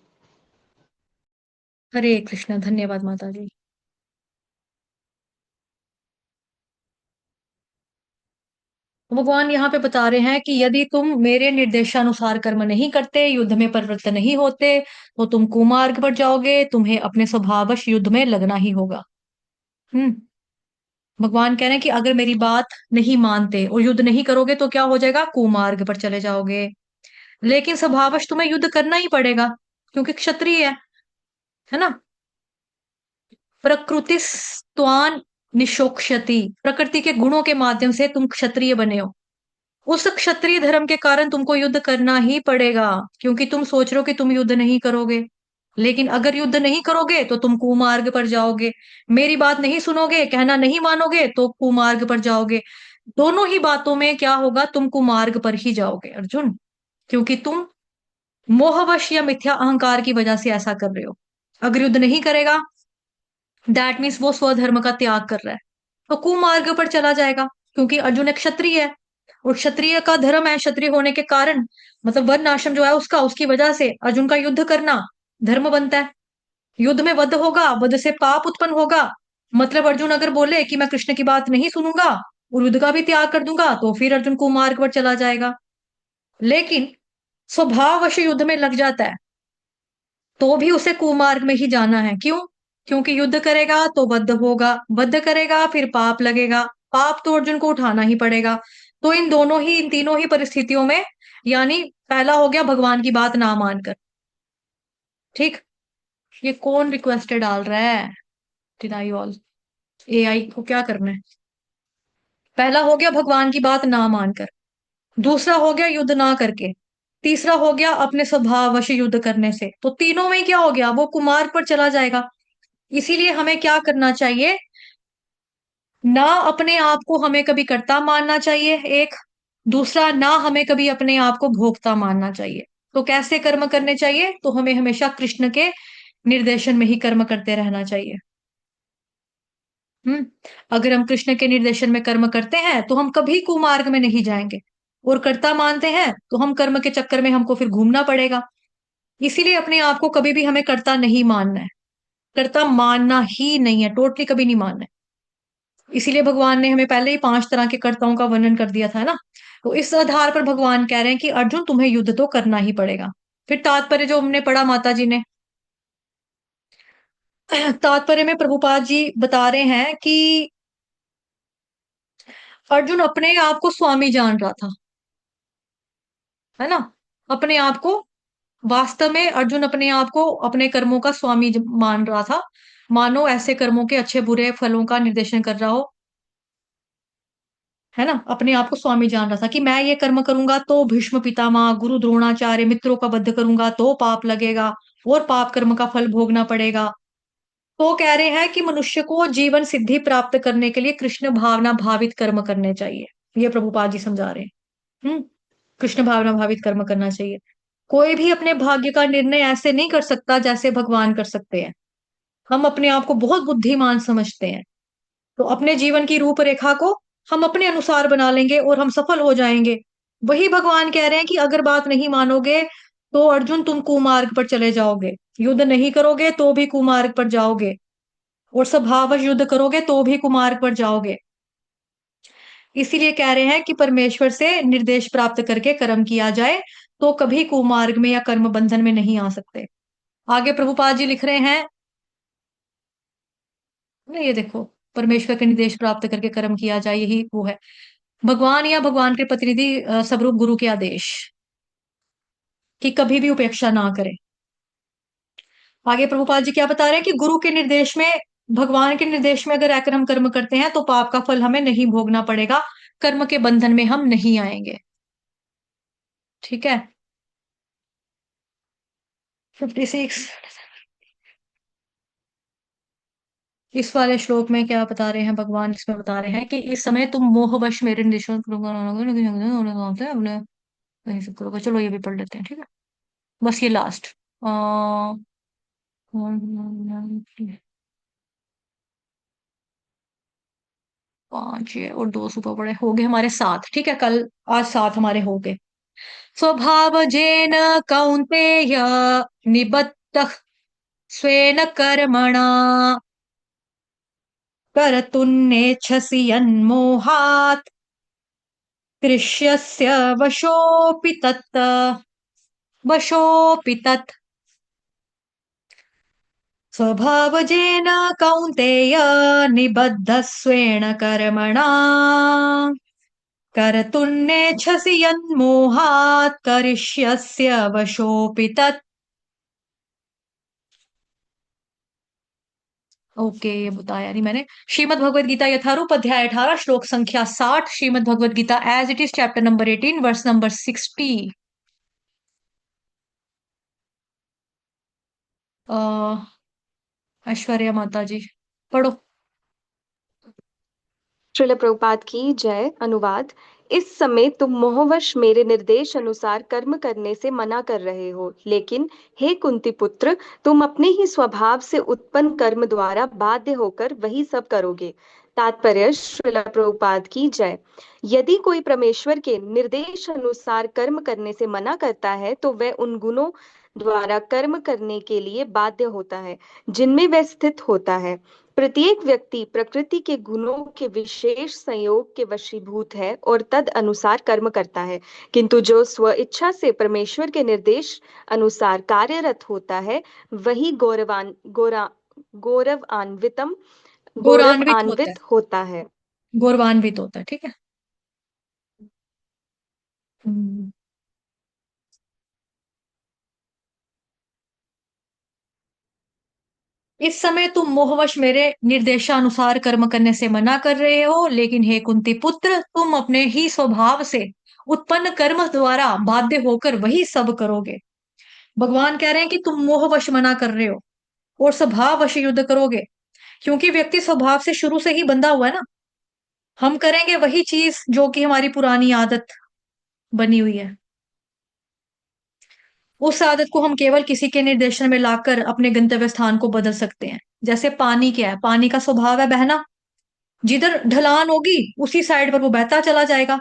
हरे कृष्ण, धन्यवाद माता जी। तो भगवान यहाँ पे बता रहे हैं कि यदि तुम मेरे निर्देशानुसार कर्म नहीं करते, युद्ध में प्रवृत्त नहीं होते, तो तुम कुमार्ग पर जाओगे, तुम्हें अपने स्वभावश युद्ध में लगना ही होगा। हम्म भगवान कह रहे हैं कि अगर मेरी बात नहीं मानते और युद्ध नहीं करोगे तो क्या हो जाएगा, कुमार्ग पर चले जाओगे। लेकिन स्वभावश तुम्हें युद्ध करना ही पड़ेगा, क्योंकि क्षत्रिय है ना। प्रकृति स्वान निशोक्षति, प्रकृति के गुणों के माध्यम से तुम क्षत्रिय बने हो। उस क्षत्रिय धर्म के कारण तुमको युद्ध करना ही पड़ेगा, क्योंकि तुम सोच रहे हो कि तुम युद्ध नहीं करोगे। लेकिन अगर युद्ध नहीं करोगे तो तुम कुमार्ग पर जाओगे। मेरी बात नहीं सुनोगे, कहना नहीं मानोगे तो कुमार्ग पर जाओगे। दोनों ही बातों में क्या होगा, तुम कुमार्ग पर ही जाओगे अर्जुन, क्योंकि तुम मोहवश या मिथ्या अहंकार की वजह से ऐसा कर रहे हो। अगर युद्ध नहीं करेगा, दैट मीन्स वो स्वधर्म का त्याग कर रहा है, तो कुमार्ग पर चला जाएगा। क्योंकि अर्जुन एक क्षत्रिय है, और क्षत्रिय का धर्म है, क्षत्रिय होने के कारण मतलब वर्ण आश्रम जो है उसका, उसकी वजह से अर्जुन का युद्ध करना धर्म बनता है। युद्ध में वध होगा, वध से पाप उत्पन्न होगा। मतलब अर्जुन अगर बोले कि मैं कृष्ण की बात नहीं सुनूंगा और युद्ध का भी त्याग कर दूंगा, तो फिर अर्जुन कुमार्ग पर चला जाएगा। लेकिन स्वभाववश युद्ध में लग जाता है, तो भी उसे कुमार्ग में ही जाना है। क्यों? क्योंकि युद्ध करेगा तो वध होगा, वध करेगा फिर पाप लगेगा, पाप तो अर्जुन को उठाना ही पड़ेगा। तो इन दोनों ही, इन तीनों ही परिस्थितियों में, यानी पहला हो गया भगवान की बात ना मानकर, ठीक। ये कौन रिक्वेस्ट डाल रहा है, डिनाई ऑल, एआई को क्या करना है। पहला हो गया भगवान की बात ना मानकर, दूसरा हो गया युद्ध ना करके, तीसरा हो गया अपने स्वभाववश युद्ध करने से। तो तीनों में क्या हो गया, वो कुमार्ग पर चला जाएगा। इसीलिए हमें क्या करना चाहिए, ना अपने आप को हमें कभी कर्ता मानना चाहिए, एक। दूसरा, ना हमें कभी अपने आप को भोक्ता मानना चाहिए। तो कैसे कर्म करने चाहिए, तो हमें हमेशा कृष्ण के निर्देशन में ही कर्म करते रहना चाहिए। हम्म। अगर हम कृष्ण के निर्देशन में कर्म करते हैं तो हम कभी कुमार्ग में नहीं जाएंगे। और कर्ता मानते हैं तो हम कर्म के चक्कर में हमको फिर घूमना पड़ेगा। इसीलिए अपने आप को कभी भी हमें कर्ता नहीं मानना है, कर्ता मानना ही नहीं है, टोटली कभी नहीं मानना है। इसीलिए भगवान ने हमें पहले ही 5 तरह के कर्ताओं का वर्णन कर दिया था ना। तो इस आधार पर भगवान कह रहे हैं कि अर्जुन तुम्हें युद्ध तो करना ही पड़ेगा। फिर तात्पर्य जो हमने पढ़ा माता जी ने, तात्पर्य में प्रभुपाद जी बता रहे हैं कि अर्जुन अपने आप को स्वामी जान रहा था, है ना। अपने आप को, वास्तव में अर्जुन अपने आप को अपने कर्मों का स्वामी मान रहा था। मानो ऐसे कर्मों के अच्छे बुरे फलों का निर्देशन कर रहा हो, है ना। अपने आप को स्वामी जान रहा था कि मैं ये कर्म करूंगा तो भीष्म पितामह, गुरु द्रोणाचार्य, मित्रों का वध करूंगा तो पाप लगेगा, और पाप कर्म का फल भोगना पड़ेगा। तो कह रहे हैं कि मनुष्य को जीवन सिद्धि प्राप्त करने के लिए कृष्ण भावना भावित कर्म करने चाहिए। ये प्रभुपाद जी समझा रहे हैं। कृष्ण भावना भावित कर्म करना चाहिए। कोई भी अपने भाग्य का निर्णय ऐसे नहीं कर सकता जैसे भगवान कर सकते हैं। हम अपने आप को बहुत बुद्धिमान समझते हैं, तो अपने जीवन की रूपरेखा को हम अपने अनुसार बना लेंगे और हम सफल हो जाएंगे। वही भगवान कह रहे हैं कि अगर बात नहीं मानोगे तो अर्जुन तुम कुमार्ग पर चले जाओगे। युद्ध नहीं करोगे तो भी कुमार्ग पर जाओगे, और स्वभावश युद्ध करोगे तो भी कुमार्ग पर जाओगे। इसीलिए कह रहे हैं कि परमेश्वर से निर्देश प्राप्त करके कर्म किया जाए, तो कभी कुमार्ग में या कर्म बंधन में नहीं आ सकते। आगे प्रभुपाद जी लिख रहे हैं ना, ये देखो, परमेश्वर के निर्देश प्राप्त करके कर्म किया जाए, यही वो है। भगवान या भगवान के प्रतिनिधि स्वरूप गुरु के आदेश की कभी भी उपेक्षा ना करें। आगे प्रभुपाद जी क्या बता रहे हैं कि गुरु के निर्देश में, भगवान के निर्देश में अगर आकर हम कर्म करते हैं तो पाप का फल हमें नहीं भोगना पड़ेगा, कर्म के बंधन में हम नहीं आएंगे। ठीक है। 56, इस वाले श्लोक में क्या बता रहे हैं भगवान, इसमें बता रहे हैं कि इस समय तुम मोहवश मेरे निर्देशों अपने नहीं सब करोगे। चलो ये भी पढ़ लेते हैं, ठीक है। बस ये लास्ट, पांच ये और दो सुपर बड़े हो गए हमारे 7, ठीक है। कल, आज 7 हमारे हो गए। स्वभाव जेन कौन्तेय निबद्धः स्वेन कर्मणा कर्तुन्नेच्छसि यन्मोहात् कृष्यस्य वशोऽपि तत्, वशोऽपि तत्। स्वभावजेन कौन्तेय निबद्धस्वेन कर्मणा कर्तुन्नेच्छसि यन्मोहात् करिष्यस्य वशोऽपि तत्। ओके, ये बताया नहीं मैंने। श्रीमद् भगवद गीता यथारूप अध्याय 18 श्लोक संख्या 60। Shrimad Bhagavad Gita as it is chapter number 18 verse number 60। ऐश्वर्या माता जी पढ़ो। श्रील प्रभुपाद की जय। अनुवाद। इस समय तुम मोहवश मेरे निर्देश अनुसार कर्म करने से मना कर रहे हो, लेकिन हे कुंती पुत्र, तुम अपने ही स्वभाव से उत्पन्न कर्म द्वारा बाध्य होकर वही सब करोगे। तात्पर्य। श्रील प्रभुपाद की जय। यदि कोई परमेश्वर के निर्देश अनुसार कर्म करने से मना करता है तो वह उन गुणों द्वारा कर्म करने के लिए बाध्य होता है जिनमें वह स्थित होता है। प्रत्येक व्यक्ति प्रकृति के गुणों के विशेष संयोग के वशीभूत है और तद अनुसार कर्म करता है, किंतु जो स्व इच्छा से परमेश्वर के निर्देश अनुसार कार्यरत होता है वही गौरवान्वितम गौरवान्वित होता है। गौरवान्वित होता है। गौरवान्वित होता है, ठीक है। हम्म। इस समय तुम मोहवश मेरे निर्देशानुसार कर्म करने से मना कर रहे हो, लेकिन हे कुंती पुत्र, तुम अपने ही स्वभाव से उत्पन्न कर्म द्वारा बाध्य होकर वही सब करोगे। भगवान कह रहे हैं कि तुम मोहवश मना कर रहे हो और स्वभाव वश युद्ध करोगे, क्योंकि व्यक्ति स्वभाव से शुरू से ही बंधा हुआ है ना। हम करेंगे वही चीज जो कि हमारी पुरानी आदत बनी हुई है। उस आदत को हम केवल किसी के निर्देशन में लाकर अपने गंतव्य स्थान को बदल सकते हैं। जैसे पानी क्या है, पानी का स्वभाव है बहना। जिधर ढलान होगी उसी साइड पर वो बहता चला जाएगा।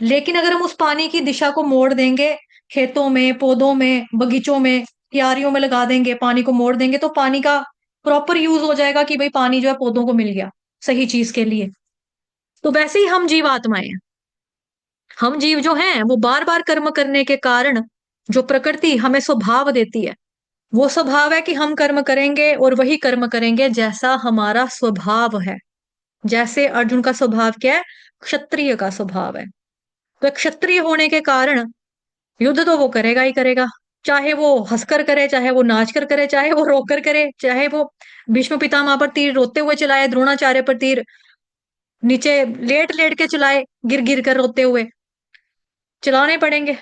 लेकिन अगर हम उस पानी की दिशा को मोड़ देंगे, खेतों में, पौधों में, बगीचों में, क्यारियों में लगा देंगे, पानी को मोड़ देंगे, तो पानी का प्रॉपर यूज हो जाएगा कि भाई पानी जो है पौधों को मिल गया सही चीज के लिए। तो वैसे ही हम जीवात्माएं हैं। हम जीव जो हैं वो बार बार कर्म करने के कारण जो प्रकृति हमें स्वभाव देती है, वो स्वभाव है कि हम कर्म करेंगे और वही कर्म करेंगे जैसा हमारा स्वभाव है। जैसे अर्जुन का स्वभाव क्या है, क्षत्रिय का स्वभाव है। तो क्षत्रिय होने के कारण युद्ध तो वो करेगा ही करेगा, चाहे वो हंसकर करे, चाहे वो नाच कर करे, चाहे वो रोकर करे, चाहे वो भीष्म पितामह पर तीर रोते हुए चलाए, द्रोणाचार्य पर तीर नीचे लेट लेट के चलाए, गिर गिर कर रोते हुए चलाने पड़ेंगे,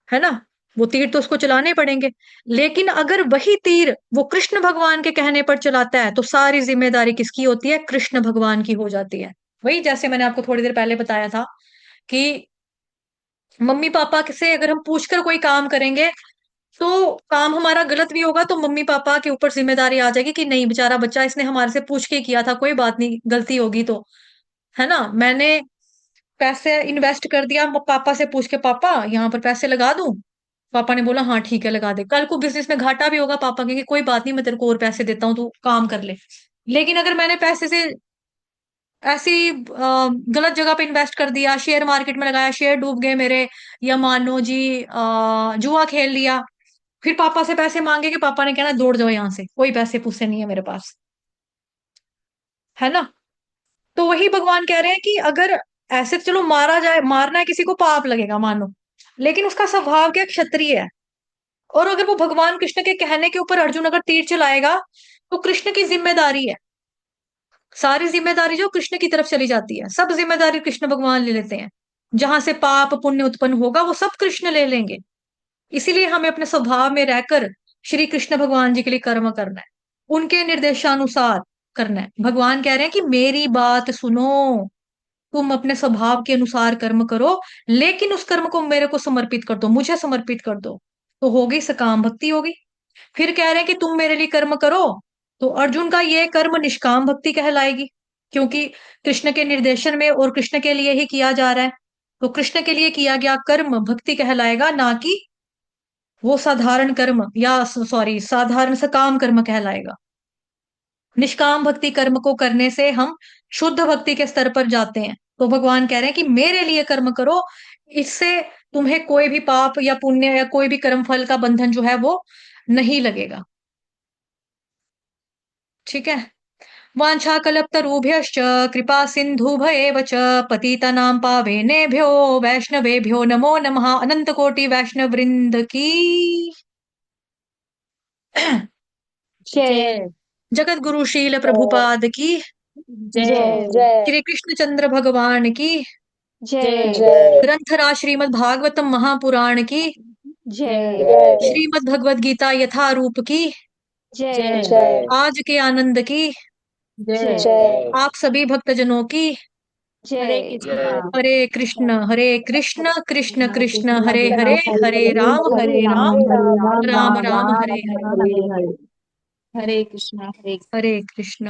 है ना। वो तीर तो उसको चलाने पड़ेंगे। लेकिन अगर वही तीर वो कृष्ण भगवान के कहने पर चलाता है तो सारी जिम्मेदारी किसकी होती है, कृष्ण भगवान की हो जाती है। वही जैसे मैंने आपको थोड़ी देर पहले बताया था कि मम्मी पापा से अगर हम पूछकर कोई काम करेंगे तो काम हमारा गलत भी होगा तो मम्मी पापा के ऊपर जिम्मेदारी आ जाएगी कि नहीं, बेचारा बच्चा, इसने हमारे से पूछ के किया था, कोई बात नहीं, गलती होगी तो, है ना। मैंने पैसे इन्वेस्ट कर दिया, पापा से पूछ के, पापा यहाँ पर पैसे लगा दूं। पापा ने बोला हाँ ठीक है लगा दे। कल को बिजनेस में घाटा भी होगा, पापा कहेंगे कोई बात नहीं, मैं तेरे को और पैसे देता हूँ, तू काम कर ले। लेकिन अगर मैंने पैसे से ऐसी गलत जगह पे इन्वेस्ट कर दिया, शेयर मार्केट में लगाया, शेयर डूब गए मेरे, या मानो जी जुआ खेल लिया, फिर पापा से पैसे मांगे कि पापा ने कहना दौड़ जाओ यहाँ से, कोई पैसे पूसे नहीं है मेरे पास, है ना। तो वही भगवान कह रहे हैं कि अगर ऐसे तो चलो मारा जाए, मारना है किसी को पाप लगेगा मानो, लेकिन उसका स्वभाव क्या, क्षत्रिय है। और अगर वो भगवान कृष्ण के कहने के ऊपर अर्जुन अगर तीर चलाएगा तो कृष्ण की जिम्मेदारी है, सारी जिम्मेदारी जो कृष्ण की तरफ चली जाती है, सब जिम्मेदारी कृष्ण भगवान ले लेते हैं। जहां से पाप पुण्य उत्पन्न होगा वो सब कृष्ण ले लेंगे। इसीलिए हमें अपने स्वभाव में रहकर श्री कृष्ण भगवान जी के लिए कर्म करना है, उनके निर्देशानुसार करना है। भगवान कह रहे हैं कि मेरी बात सुनो, तुम अपने स्वभाव के अनुसार कर्म करो, लेकिन उस कर्म को मेरे को समर्पित कर दो, मुझे समर्पित कर दो, तो होगी सकाम भक्ति होगी। फिर कह रहे हैं कि तुम मेरे लिए कर्म करो, तो अर्जुन का ये कर्म निष्काम भक्ति कहलाएगी, क्योंकि कृष्ण के निर्देशन में और कृष्ण के लिए ही किया जा रहा है। तो कृष्ण के लिए किया गया कर्म भक्ति कहलाएगा, ना कि वो साधारण कर्म, या सॉरी साधारण सकाम कर्म कहलाएगा। निष्काम भक्ति कर्म को करने से हम शुद्ध भक्ति के स्तर पर जाते हैं। तो भगवान कह रहे हैं कि मेरे लिए कर्म करो, इससे तुम्हें कोई भी पाप या पुण्य या कोई भी कर्म फल का बंधन जो है वो नहीं लगेगा। ठीक है। वाञ्छाकल्पतरुभ्यश्च कृपा सिन्धुभयेव च पतितानां पावनेभ्यो वैष्णवेभ्यो नमो नमः। अनंत कोटि वैष्णव वृंद की जय। जगत गुरु शील प्रभुपाद की जय। श्री कृष्ण चंद्र भगवान की जय। ग्रंथराज श्रीमद् भागवतम महापुराण की जय। श्रीमद् भगवद गीता यथारूप की जय। आज के आनंद की जय। आप सभी भक्तजनों की हरे जय। कृष्णा हरे कृष्ण कृष्ण कृष्णा कृष्ण कृष्णा हरे कृष्णा हरे हरे हरे हरे राम हरे राम राम राम राम राम हरे हरे हरे हरे हरे कृष्णा हरे हरे कृष्ण।